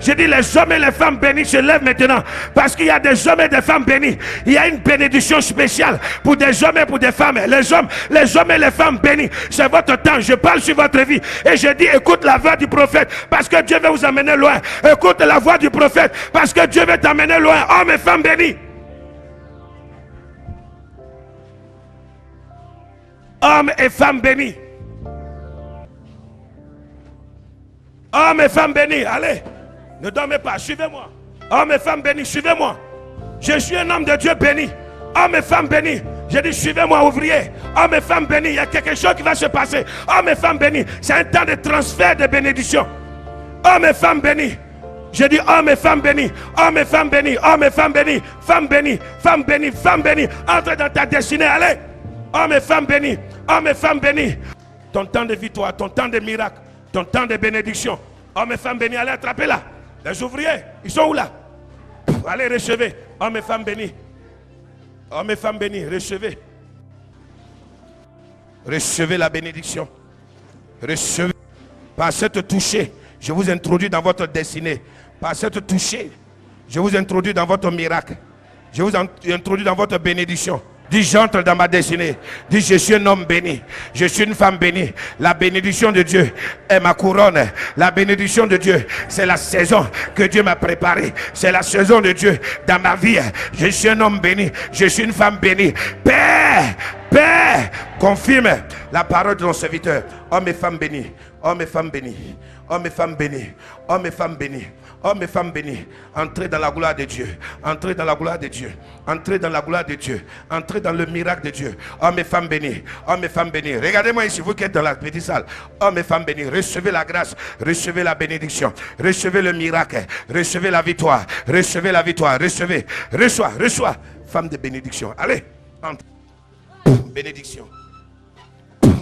Je dis les hommes et les femmes bénis se lèvent maintenant. Parce qu'il y a des hommes et des femmes bénis. Il y a une bénédiction spéciale pour des hommes et pour des femmes. Les hommes et les femmes bénis, c'est votre temps. Je parle sur votre vie. Et je dis écoute la voix du prophète. Parce que Dieu veut vous amener loin. Écoute la voix du prophète. Parce que Dieu veut t'amener loin. Hommes et femmes bénis. Hommes et femmes bénis. Hommes et femmes bénis. Allez, ne dormez pas, suivez-moi. Hommes et femmes bénis, suivez-moi. Je suis un homme de Dieu béni. Hommes et femmes bénis. Je dis suivez-moi ouvrier. Hommes et femmes bénis. Il y a quelque chose qui va se passer. Hommes et femmes bénis. C'est un temps de transfert de bénédiction. Hommes et femmes bénis. Je dis hommes et femmes bénis. Hommes et femmes bénis. Hommes et femmes bénis. Femmes bénis. Femmes bénis. Femmes bénis. Entre dans ta destinée. Allez. Hommes et femmes bénis, hommes et femmes bénis. Ton temps de victoire, ton temps de miracle, ton temps de bénédiction. Hommes et femmes bénis, allez attrapez-la. Les ouvriers, ils sont où là? Allez recevez. Hommes et femmes bénis. Hommes et femmes bénis, recevez. Recevez la bénédiction. Recevez. Par cette touchée, je vous introduis dans votre destinée. Par cette touchée, je vous introduis dans votre miracle. Je vous introduis dans votre bénédiction. Dis j'entre dans ma destinée. Dis je suis un homme béni. Je suis une femme bénie. La bénédiction de Dieu est ma couronne. La bénédiction de Dieu, c'est la saison que Dieu m'a préparée. C'est la saison de Dieu dans ma vie. Je suis un homme béni. Je suis une femme bénie. Père, Père, confirme la parole de ton serviteur. Hommes et femmes bénis. Hommes et femmes bénis. Hommes et femmes bénis. Hommes et femmes bénis. Hommes et femmes bénis, entrez dans la gloire de Dieu. Entrez dans la gloire de Dieu. Entrez dans la gloire de Dieu. Entrez dans le miracle de Dieu. Hommes et femmes bénis. Hommes et femmes bénis. Regardez-moi ici, vous qui êtes dans la petite salle. Hommes et femmes bénis, recevez la grâce. Recevez la bénédiction. Recevez le miracle. Recevez la victoire. Recevez la victoire. Recevez. Reçois. Femme de bénédiction. Allez. Entre. Bénédiction.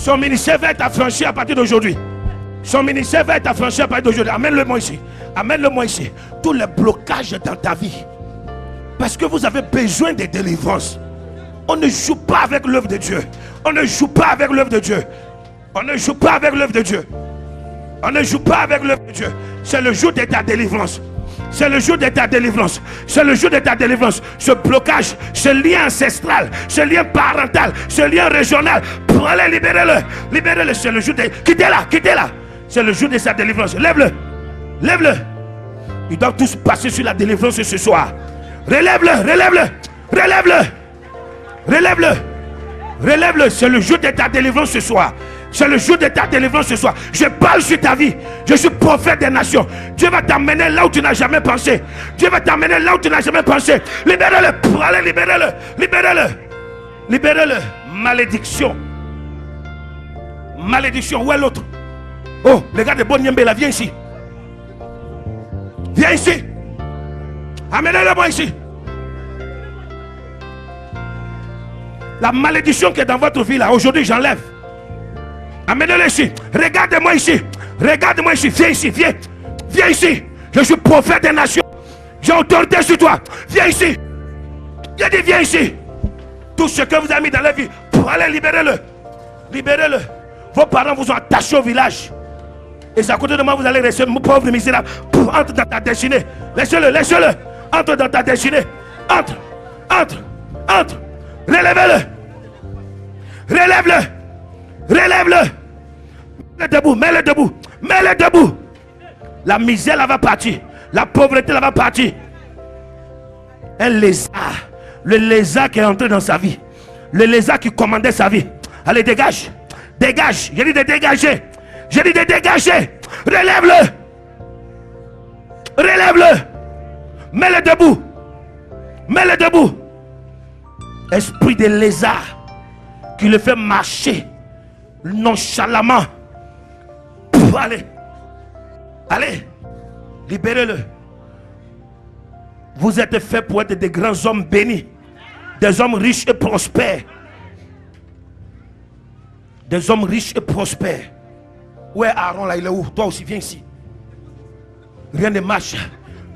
Son ministère va être affranchi à partir d'aujourd'hui. Son ministère va être affranchi à partir d'aujourd'hui. Amène-le-moi ici. Amène-le-moi ici. Tous les blocages dans ta vie. Parce que vous avez besoin de délivrance. On ne joue pas avec l'œuvre de Dieu. On ne joue pas avec l'œuvre de Dieu. On ne joue pas avec l'œuvre de Dieu. On ne joue pas avec l'œuvre de Dieu. C'est le jour de ta délivrance. C'est le jour de ta délivrance. C'est le jour de ta délivrance. Ce blocage, ce lien ancestral, ce lien parental, ce lien régional. Allez, libérez-le. Libérez-le. C'est le jour de... Quittez-la, quittez-la. C'est le jour de sa délivrance. Lève-le. Lève-le. Ils doivent tous passer sur la délivrance ce soir. Relève-le, relève-le. Relève-le. Relève-le. Relève-le. C'est le jour de ta délivrance ce soir. C'est le jour de ta délivrance ce soir. Je parle sur ta vie. Je suis prophète des nations. Dieu va t'amener là où tu n'as jamais pensé. Dieu va t'amener là où tu n'as jamais pensé. Libérez-le. Allez, libérez-le. Libérez-le. Libérez-le. Malédiction. Malédiction. Où est l'autre? Oh, les gars de Bonyembe là, viens ici. Viens ici. Amenez-le moi ici. La malédiction qui est dans votre vie là, aujourd'hui j'enlève. Amenez-le ici. Regarde-moi ici. Regarde-moi ici. Viens ici. Viens. Viens ici. Je suis prophète des nations. J'ai autorité sur toi. Viens ici. J'ai dit viens ici. Tout ce que vous avez mis dans la vie, pour aller libérer-le. Libérez-le. Vos parents vous ont attaché au village. Et c'est à côté de moi, vous allez rester pauvre misérable. Entre dans ta destinée. Laissez-le, laissez-le. Entre dans ta destinée. Entre. Entre. Entre. Relève-le. Relève-le. Relève-le. Mets-le debout, mets-le debout, mets-le debout. La misère là va partir. La pauvreté là va partir. Un lézard. Le lézard qui est entré dans sa vie. Le lézard qui commandait sa vie. Allez, dégage. Dégage. J'ai dit de dégager. J'ai dit de dégager. Relève-le. Relève-le. Mets-le debout. Mets-le debout. Esprit de lézard qui le fait marcher nonchalamment. Allez. Allez. Libérez-le. Vous êtes fait pour être des grands hommes bénis. Des hommes riches et prospères. Des hommes riches et prospères. Où est Aaron là? Il est où? Toi aussi, viens ici. Rien ne marche.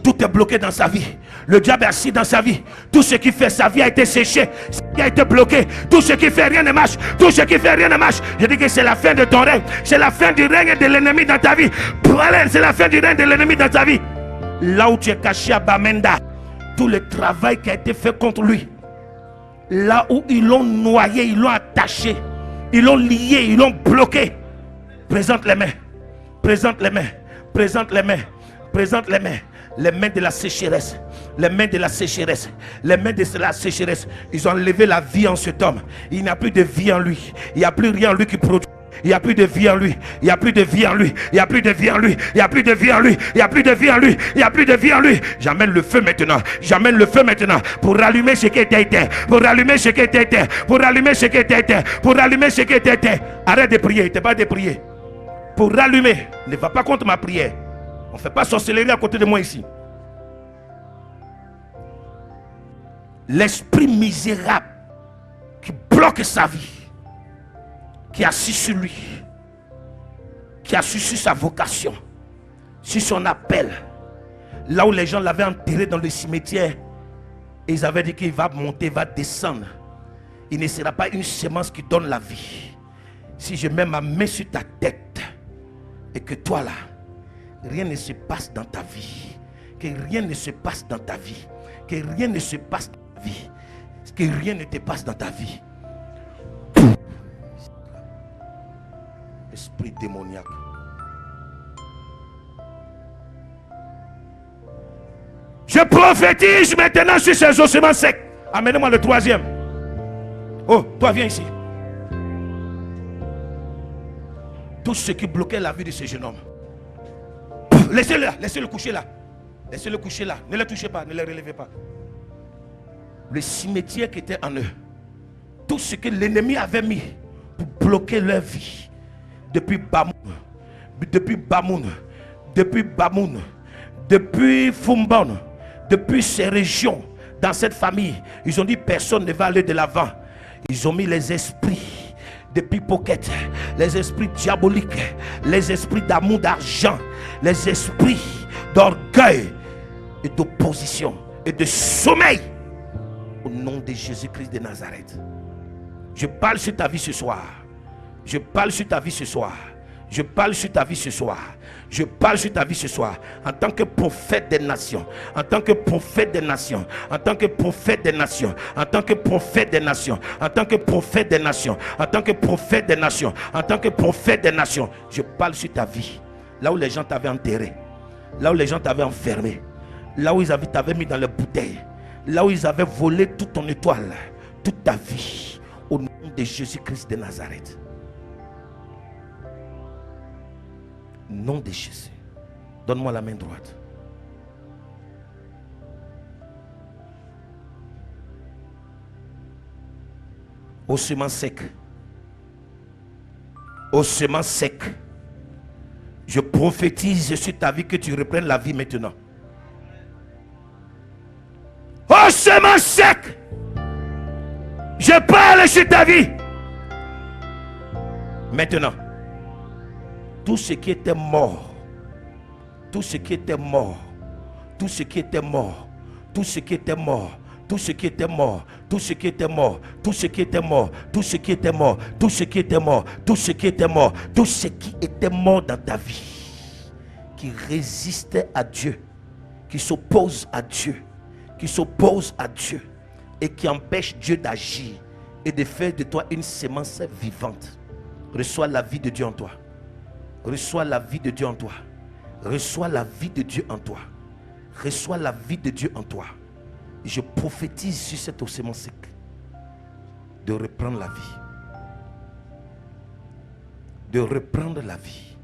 Tout est bloqué dans sa vie. Le diable est assis dans sa vie. Tout ce qui fait sa vie a été séché. Sa vie a été bloqué. Tout ce qui fait rien ne marche. Tout ce qui fait rien ne marche. Je dis que c'est la fin de ton règne. C'est la fin du règne de l'ennemi dans ta vie. C'est la fin du règne de l'ennemi dans ta vie. Là où tu es caché à Bamenda, tout le travail qui a été fait contre lui, là où ils l'ont noyé, ils l'ont attaché, ils l'ont lié, ils l'ont bloqué. Présente les mains. Présente les mains. Présente les mains. Présente les mains. Les mains de la sécheresse. Les mains de la sécheresse. Les mains de la sécheresse. Ils ont enlevé la vie en cet homme. Il n'y a plus de vie en lui. Il n'y a plus rien en lui qui produit. Il n'y a plus de vie en lui. Il n'y a plus de vie en lui. Il n'y a plus de vie en lui. Il n'y a plus de vie en lui. Il n'y a plus de vie en lui. Il n'y a plus de vie en lui. J'amène le feu maintenant. J'amène le feu maintenant. Pour rallumer ce qui était éteint. Pour rallumer ce qui était éteint. Pour rallumer ce qui était éteint. Pour rallumer ce qui était éteint. Arrête de prier. Tu n'es pas de prier. Pour rallumer. Ne va pas contre ma prière. On ne fait pas sorcellerie à côté de moi ici. L'esprit misérable qui bloque sa vie, qui est assis sur lui, qui a assis sur sa vocation, sur son appel, là où les gens l'avaient enterré dans le cimetière, et ils avaient dit qu'il va monter, va descendre. Il ne sera pas une semence qui donne la vie. Si je mets ma main sur ta tête, et que toi là, rien ne se passe dans ta vie, que rien ne se passe dans ta vie, que rien ne se passe dans ta vie, que rien ne te passe dans ta vie. Esprit démoniaque. Je prophétise maintenant sur ces ossements secs. Amenez-moi le troisième. Oh, toi viens ici. Tout ce qui bloquait la vie de ce jeune homme, laissez-le là, laissez-le coucher là. Laissez-le coucher là. Ne le touchez pas, ne le relevez pas. Le cimetière qui était en eux, tout ce que l'ennemi avait mis pour bloquer leur vie, depuis Bamoun, depuis Fumbon, depuis ces régions, dans cette famille, ils ont dit personne ne va aller de l'avant. Ils ont mis les esprits de pickpocket, les esprits diaboliques, les esprits d'amour d'argent, les esprits d'orgueil et d'opposition et de sommeil. Au nom de Jésus-Christ de Nazareth. Je parle sur ta vie ce soir. Je parle sur ta vie ce soir. Je parle sur ta vie ce soir. Je parle sur ta vie ce soir. En tant que prophète des nations. En tant que prophète des nations. En tant que prophète des nations. En tant que prophète des nations. En tant que prophète des nations. En tant que prophète des nations. En tant que prophète des nations. Je parle sur ta vie. Là où les gens t'avaient enterré. Là où les gens t'avaient enfermé. Là où ils t'avaient mis dans les bouteilles. Là où ils avaient volé toute ton étoile. Toute ta vie. Au nom de Jésus-Christ de Nazareth. Nom de Jésus. Donne-moi la main droite. Ossements secs. Ossements secs. Je prophétise sur ta vie que tu reprennes la vie maintenant. Ossements secs. Je parle sur ta vie. Maintenant. Tout ce qui était mort, tout ce qui était mort, tout ce qui était mort, tout ce qui était mort, tout ce qui était mort, tout ce qui était mort, tout ce qui était mort, tout ce qui était mort, tout ce qui était mort, tout ce qui était mort, tout ce qui était mort dans ta vie, qui résistait à Dieu, qui s'oppose à Dieu, qui s'oppose à Dieu et qui empêche Dieu d'agir et de faire de toi une sémence vivante. Reçois la vie de Dieu en toi. Reçois la vie de Dieu en toi. Reçois la vie de Dieu en toi. Reçois la vie de Dieu en toi. Je prophétise sur cet ossement sec de reprendre la vie. De reprendre la vie.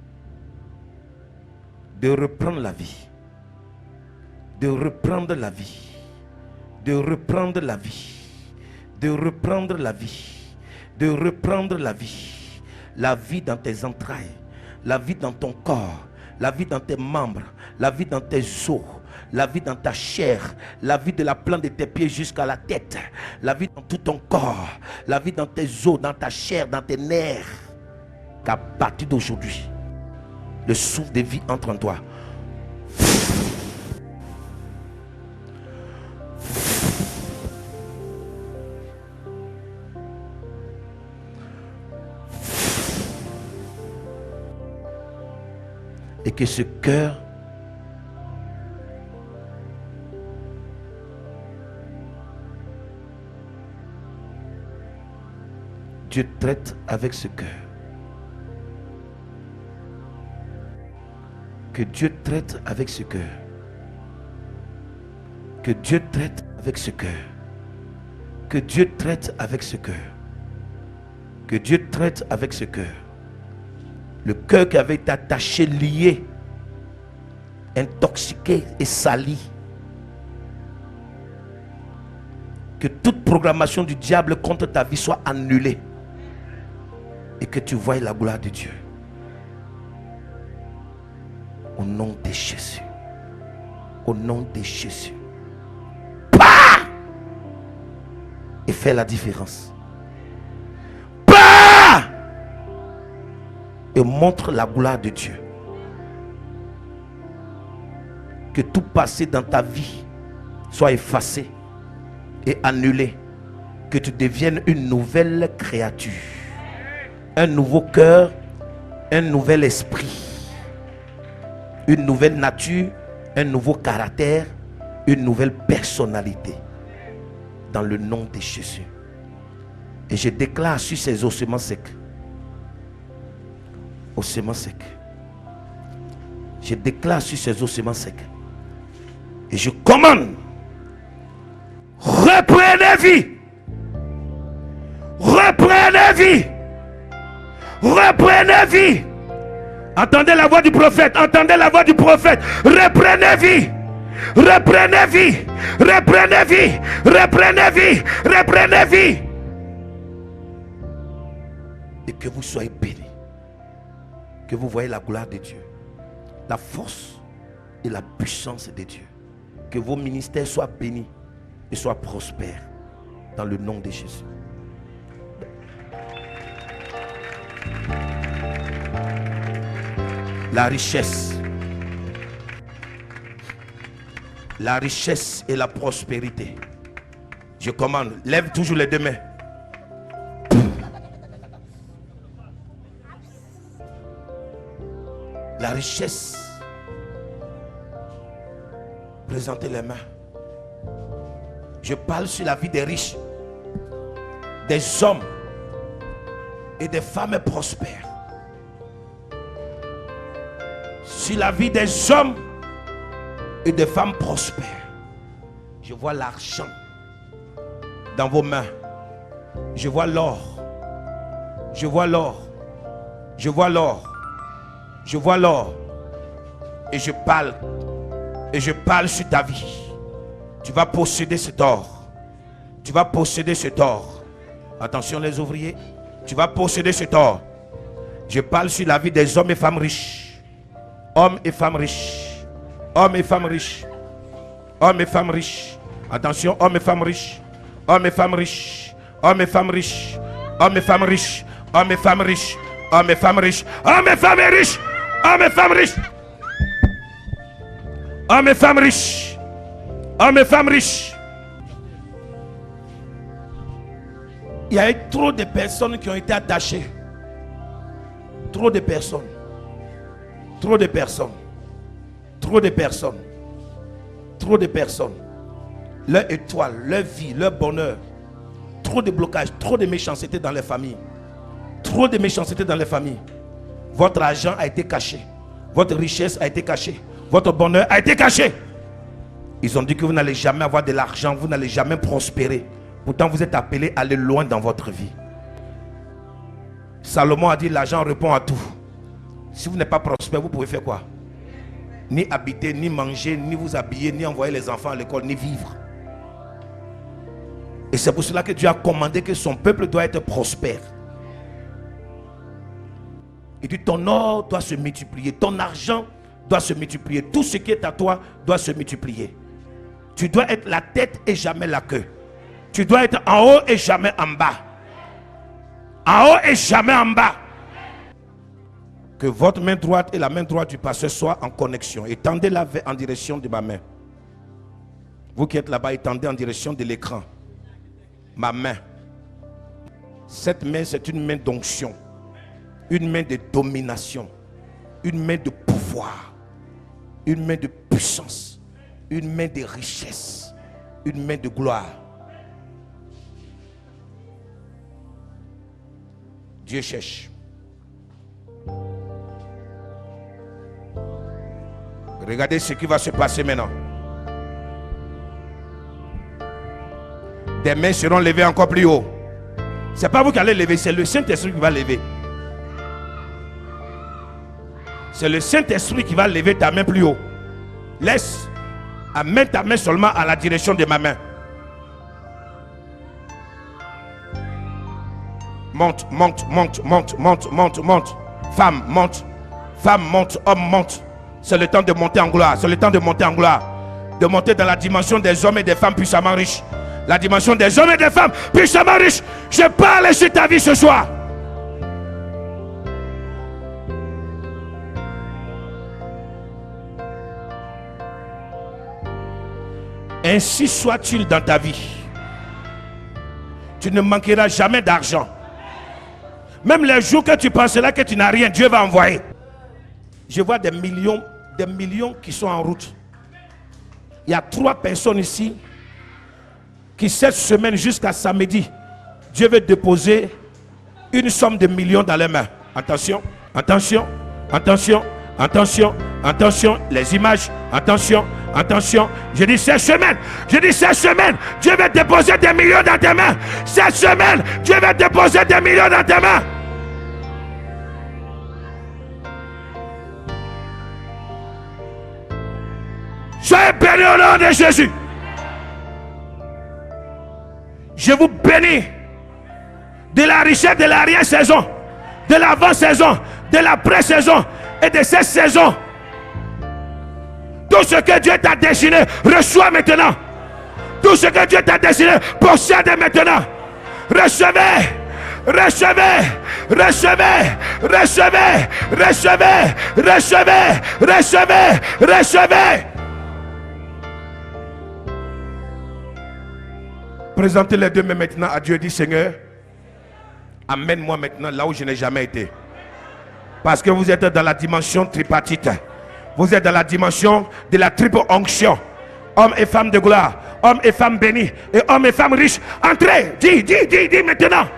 De reprendre la vie. De reprendre la vie. De reprendre la vie. De reprendre la vie. De reprendre la vie. La vie dans tes entrailles. La vie dans ton corps, la vie dans tes membres, la vie dans tes os, la vie dans ta chair, la vie de la plante de tes pieds jusqu'à la tête, la vie dans tout ton corps, la vie dans tes os, dans ta chair, dans tes nerfs. Qu'à partir d'aujourd'hui, le souffle de vie entre en toi. Et que ce cœur Dieu traite avec ce cœur. Que Dieu traite avec ce cœur. Que Dieu traite avec ce cœur. Que Dieu traite avec ce cœur. Que Dieu traite avec ce cœur. Le cœur qui avait été attaché, lié, intoxiqué et sali. Que toute programmation du diable contre ta vie soit annulée. Et que tu voies la gloire de Dieu. Au nom de Jésus. Au nom de Jésus. Bah! Et fais la différence. Et montre la gloire de Dieu. Que tout passé dans ta vie soit effacé et annulé. Que tu deviennes une nouvelle créature. Un nouveau cœur, un nouvel esprit, une nouvelle nature, un nouveau caractère, une nouvelle personnalité. Dans le nom de Jésus. Et je déclare sur ces ossements secs. Ossements secs. Je déclare sur ces ossements secs. Et je commande. Reprenez vie. Reprenez vie. Reprenez vie. Entendez la voix du prophète. Entendez la voix du prophète. Reprenez vie. Reprenez vie. Reprenez vie. Reprenez vie. Reprenez vie. Et que vous soyez bénis. Que vous voyez la gloire de Dieu, la force et la puissance de Dieu. Que vos ministères soient bénis et soient prospères dans le nom de Jésus. La richesse. La richesse et la prospérité. Je commande. Lève toujours les deux mains. La richesse. Présentez les mains. Je parle sur la vie des riches, des hommes et des femmes prospères. Sur la vie des hommes et des femmes prospères. Je vois l'argent dans vos mains. Je vois l'or. Je vois l'or. Je vois l'or. Je vois l'or. Et je parle. Et je parle sur ta vie. Tu vas posséder cet or. Tu vas posséder cet or. Attention les ouvriers. Tu vas posséder cet or. Je parle sur la vie des hommes et femmes riches. Hommes et femmes riches. Hommes et femmes riches. Hommes et femmes riches. Attention, hommes et femmes riches. Hommes et femmes riches. Hommes et femmes riches. Hommes et femmes riches. Hommes et femmes riches. Hommes et femmes riches. Hommes et femmes riches. Hommes et femmes riches. Hommes et femmes riches. Hommes et femmes riches. Il y a eu trop de personnes qui ont été attachées. Trop de personnes. Trop de personnes. Trop de personnes. Trop de personnes. Leur étoile, leur vie, leur bonheur. Trop de blocages, trop de méchanceté dans les familles. Trop de méchanceté dans les familles. Votre argent a été caché. Votre richesse a été cachée. Votre bonheur a été caché. Ils ont dit que vous n'allez jamais avoir de l'argent, vous n'allez jamais prospérer. Pourtant, vous êtes appelé à aller loin dans votre vie. Salomon a dit, l'argent répond à tout. Si vous n'êtes pas prospère, vous pouvez faire quoi? Ni habiter, ni manger, ni vous habiller, ni envoyer les enfants à l'école, ni vivre. Et c'est pour cela que Dieu a commandé que son peuple doit être prospère. Il dit, ton or doit se multiplier, ton argent doit se multiplier, tout ce qui est à toi doit se multiplier. Tu dois être la tête et jamais la queue. Tu dois être en haut et jamais en bas. En haut et jamais en bas. Que votre main droite et la main droite du pasteur soient en connexion. Étendez-la en direction de ma main. Vous qui êtes là-bas, étendez en direction de l'écran. Ma main. Cette main, c'est une main d'onction. Une main de domination. Une main de pouvoir. Une main de puissance. Une main de richesse. Une main de gloire. Dieu cherche. Regardez ce qui va se passer maintenant. Des mains seront levées encore plus haut. Ce n'est pas vous qui allez lever, c'est le Saint-Esprit qui va lever. C'est le Saint-Esprit qui va lever ta main plus haut. Laisse, amène ta main seulement à la direction de ma main. Monte, monte, monte, monte, monte, monte, monte. Femme, monte. Femme, monte. Homme, monte. C'est le temps de monter en gloire. C'est le temps de monter en gloire. De monter dans la dimension des hommes et des femmes puissamment riches. La dimension des hommes et des femmes puissamment riches. Je parle sur ta vie ce soir. Ainsi soit-il dans ta vie. Tu ne manqueras jamais d'argent. Même les jours que tu penseras que tu n'as rien, Dieu va envoyer. Je vois des millions qui sont en route. Il y a 3 personnes ici qui cette semaine jusqu'à samedi, Dieu veut déposer une somme de millions dans les mains. Attention, attention, attention, attention, attention, les images, attention, attention. Je dis cette semaine, Dieu va déposer des millions dans tes mains. Cette semaine, Dieu va déposer des millions dans tes mains. Soyez bénis au nom de Jésus. Je vous bénis de la richesse de l'arrière-saison, de l'avant-saison, de l'après-saison et de cette saison. Tout ce que Dieu t'a destiné, reçois maintenant. Tout ce que Dieu t'a destiné, possède maintenant. Recevez, recevez, recevez, recevez, recevez, recevez, recevez, recevez. Présentez les deux mains maintenant à Dieu. Dis Seigneur, amène-moi maintenant là où je n'ai jamais été. Parce que vous êtes dans la dimension tripartite. Vous êtes dans la dimension de la triple onction. Hommes et femmes de gloire, hommes et femmes bénis et hommes et femmes riches. Entrez, dis maintenant.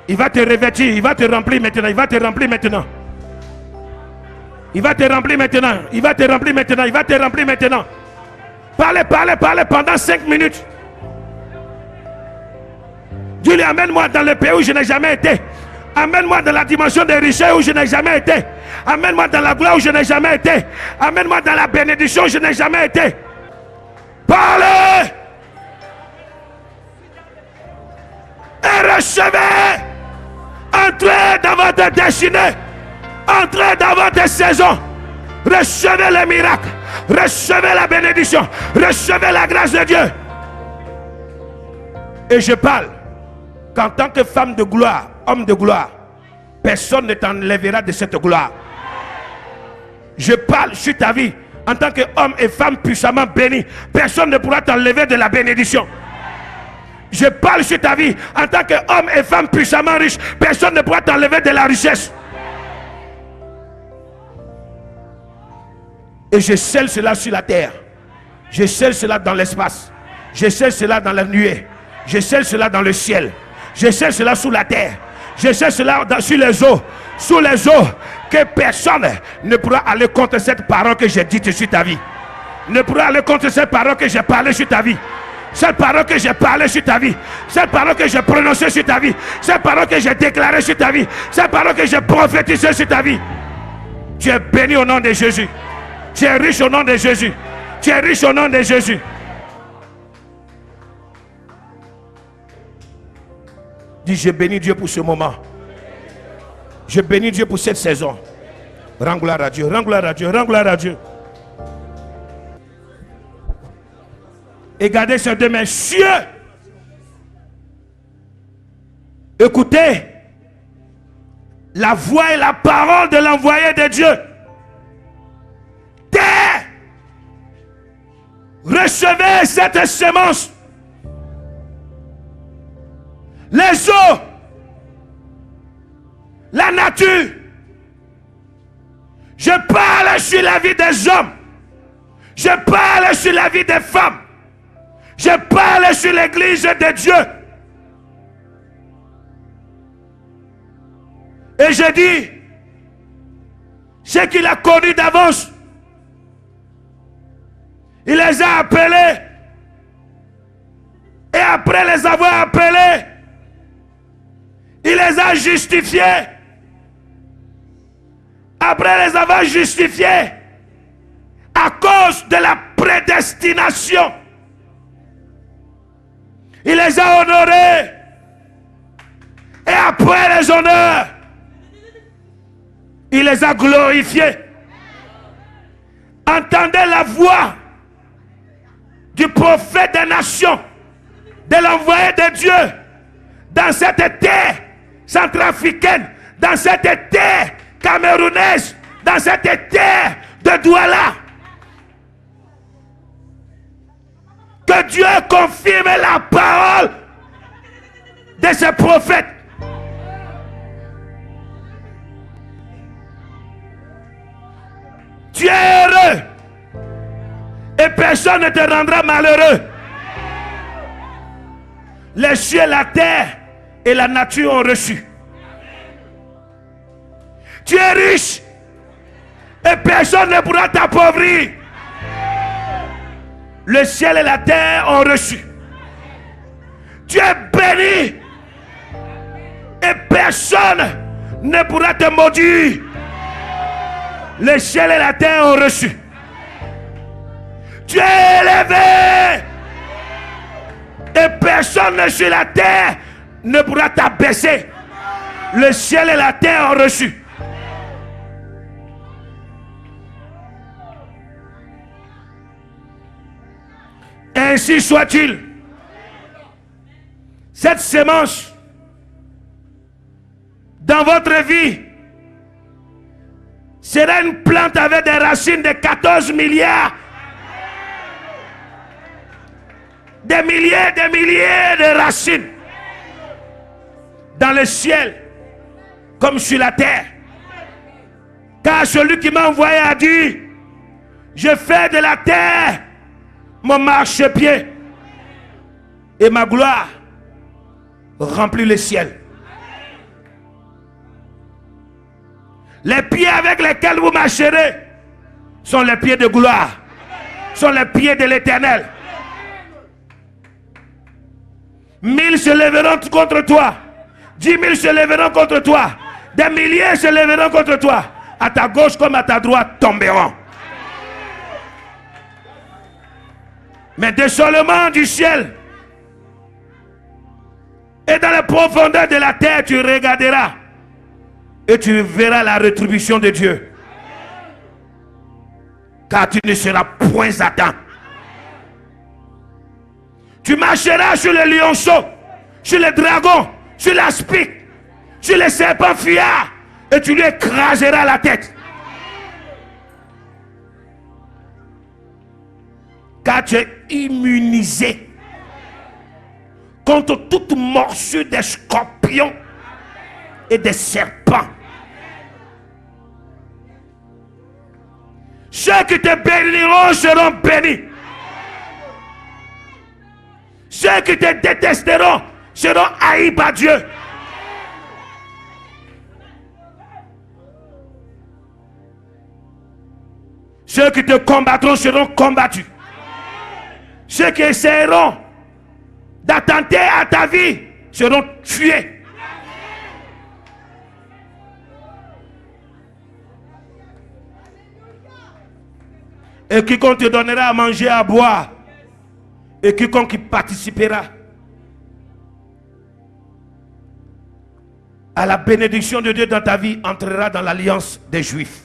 Il va te revêtir, il va te remplir maintenant, il va te remplir maintenant. Il va te remplir maintenant, il va te remplir maintenant, il va te remplir maintenant. Parlez, parlez, parlez pendant 5 minutes. Dieu lui amène-moi dans le pays où je n'ai jamais été. Amène-moi dans la dimension des richesses où je n'ai jamais été. Amène-moi dans la gloire où je n'ai jamais été. Amène-moi dans la bénédiction où je n'ai jamais été. Parlez et recevez. Entrez dans votre destinée. Entrez dans votre saison. Recevez les miracles. Recevez la bénédiction. Recevez la grâce de Dieu. Et je parle qu'en tant que femme de gloire, homme de gloire, personne ne t'enlèvera de cette gloire. Je parle sur ta vie en tant qu'homme et femme puissamment bénis. Personne ne pourra t'enlever de la bénédiction. Je parle sur ta vie en tant qu'homme et femme puissamment riches. Personne ne pourra t'enlever de la richesse. Et je scelle cela sur la terre. Je scelle cela dans l'espace. Je scelle cela dans la nuée. Je scelle cela dans le ciel. Je scelle cela sous la terre. Je scelle cela sur les eaux. Sous les eaux. Que personne ne pourra aller contre cette parole que j'ai dite sur ta vie. Ne pourra aller contre cette parole que j'ai parlé sur ta vie. Cette parole que j'ai parlé sur ta vie. Cette parole que j'ai prononcée sur ta vie. Cette parole que j'ai déclarée sur ta vie. Cette parole que j'ai prophétisée sur ta vie. Tu es béni au nom de Jésus. Tu es riche au nom de Jésus. Tu es riche au nom de Jésus. Dis, je bénis Dieu pour ce moment. Je bénis Dieu pour cette saison. Rends gloire à Dieu, rends gloire à Dieu, rends gloire à Dieu. Et gardez ces deux mains. Cieux. Écoutez la voix et la parole de l'envoyé de Dieu. Terre. Recevez cette semence. Les eaux, la nature. Je parle sur la vie des hommes. Je parle sur la vie des femmes. Je parle sur l'église de Dieu. Et je dis, ce qu'il a connu d'avance, il les a appelés. Et après les avoir appelés, il les a justifiés. Après les avoir justifiés, à cause de la prédestination, il les a honorés. Et après les honneurs, il les a glorifiés. Entendez la voix du prophète des nations, de l'envoyé de Dieu, dans cette terre centrafricaine, dans cette terre camerounaise, dans cette terre de Douala. Que Dieu confirme la parole de ses prophètes. Tu es heureux et personne ne te rendra malheureux. Les cieux, la terre et la nature ont reçu. Tu es riche et personne ne pourra t'appauvrir. Le ciel et la terre ont reçu. Tu es béni et personne ne pourra te maudire. Le ciel et la terre ont reçu. Tu es élevé et personne sur la terre ne pourra t'abaisser. Le ciel et la terre ont reçu. Ainsi soit-il. Cette semence, dans votre vie, sera une plante avec des racines de 14 milliards. Des milliers de racines. Dans le ciel, comme sur la terre. Car celui qui m'a envoyé a dit, je fais de la terre mon marchepied. Et ma gloire remplit le ciel. Les pieds avec lesquels vous marcherez sont les pieds de gloire, sont les pieds de l'Éternel. 1000 se lèveront contre toi, 10 000 se lèveront contre toi, des milliers se lèveront contre toi, à ta gauche comme à ta droite tomberont. Mais des seulement du ciel et dans les profondeurs de la terre, tu regarderas et tu verras la rétribution de Dieu. Car tu ne seras point atteint. Tu marcheras sur les lionceaux, sur les dragons, sur l'aspic, sur les serpents fuyards, et tu lui écraseras la tête. Car tu es immunisé contre toute morsure des scorpions et des serpents. Ceux qui te béniront seront bénis. Ceux qui te détesteront seront haïs par Dieu. Ceux qui te combattront seront combattus. Ceux qui essaieront d'attenter à ta vie seront tués. Et quiconque te donnera à manger, à boire, et quiconque y participera à la bénédiction de Dieu dans ta vie entrera dans l'alliance des Juifs.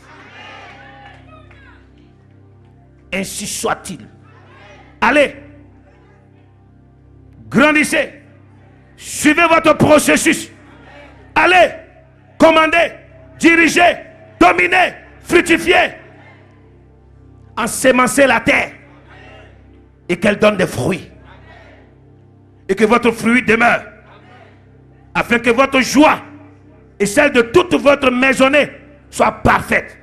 Ainsi soit-il. Allez, grandissez, suivez votre processus. Allez, commandez, dirigez, dominez, fructifiez, ensemencez la terre et qu'elle donne des fruits. Et que votre fruit demeure. Afin que votre joie et celle de toute votre maisonnée soit parfaite.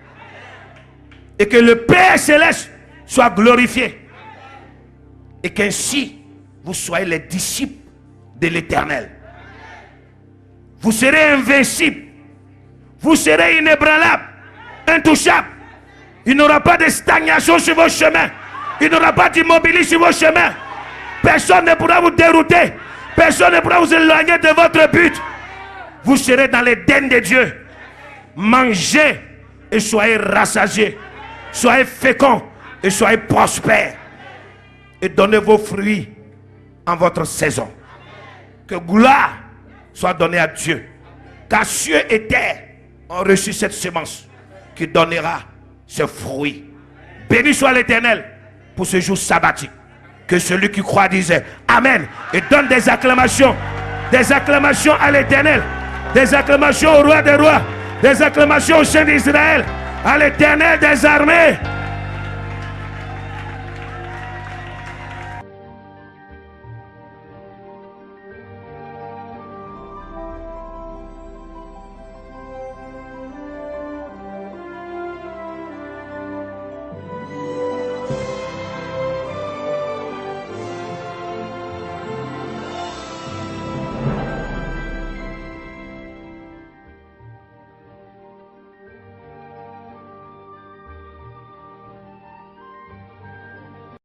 Et que le Père Céleste soit glorifié. Et qu'ainsi vous soyez les disciples de l'Éternel. Vous serez invincibles. Vous serez inébranlables, intouchables. Il n'y aura pas de stagnation sur vos chemins. Il n'y aura pas d'immobilisme sur vos chemins. Personne ne pourra vous dérouter. Personne ne pourra vous éloigner de votre but. Vous serez dans l'Éden de Dieu. Mangez et soyez rassasiés. Soyez féconds et soyez prospères. Et donnez vos fruits en votre saison. Que gloire soit donnée à Dieu. Car cieux et terre ont reçu cette semence qui donnera ses fruits. Béni soit l'Éternel pour ce jour sabbatique. Que celui qui croit dise Amen. Et donne des acclamations. Des acclamations à l'Éternel. Des acclamations au roi des rois. Des acclamations au Saint d'Israël. À l'Éternel des armées.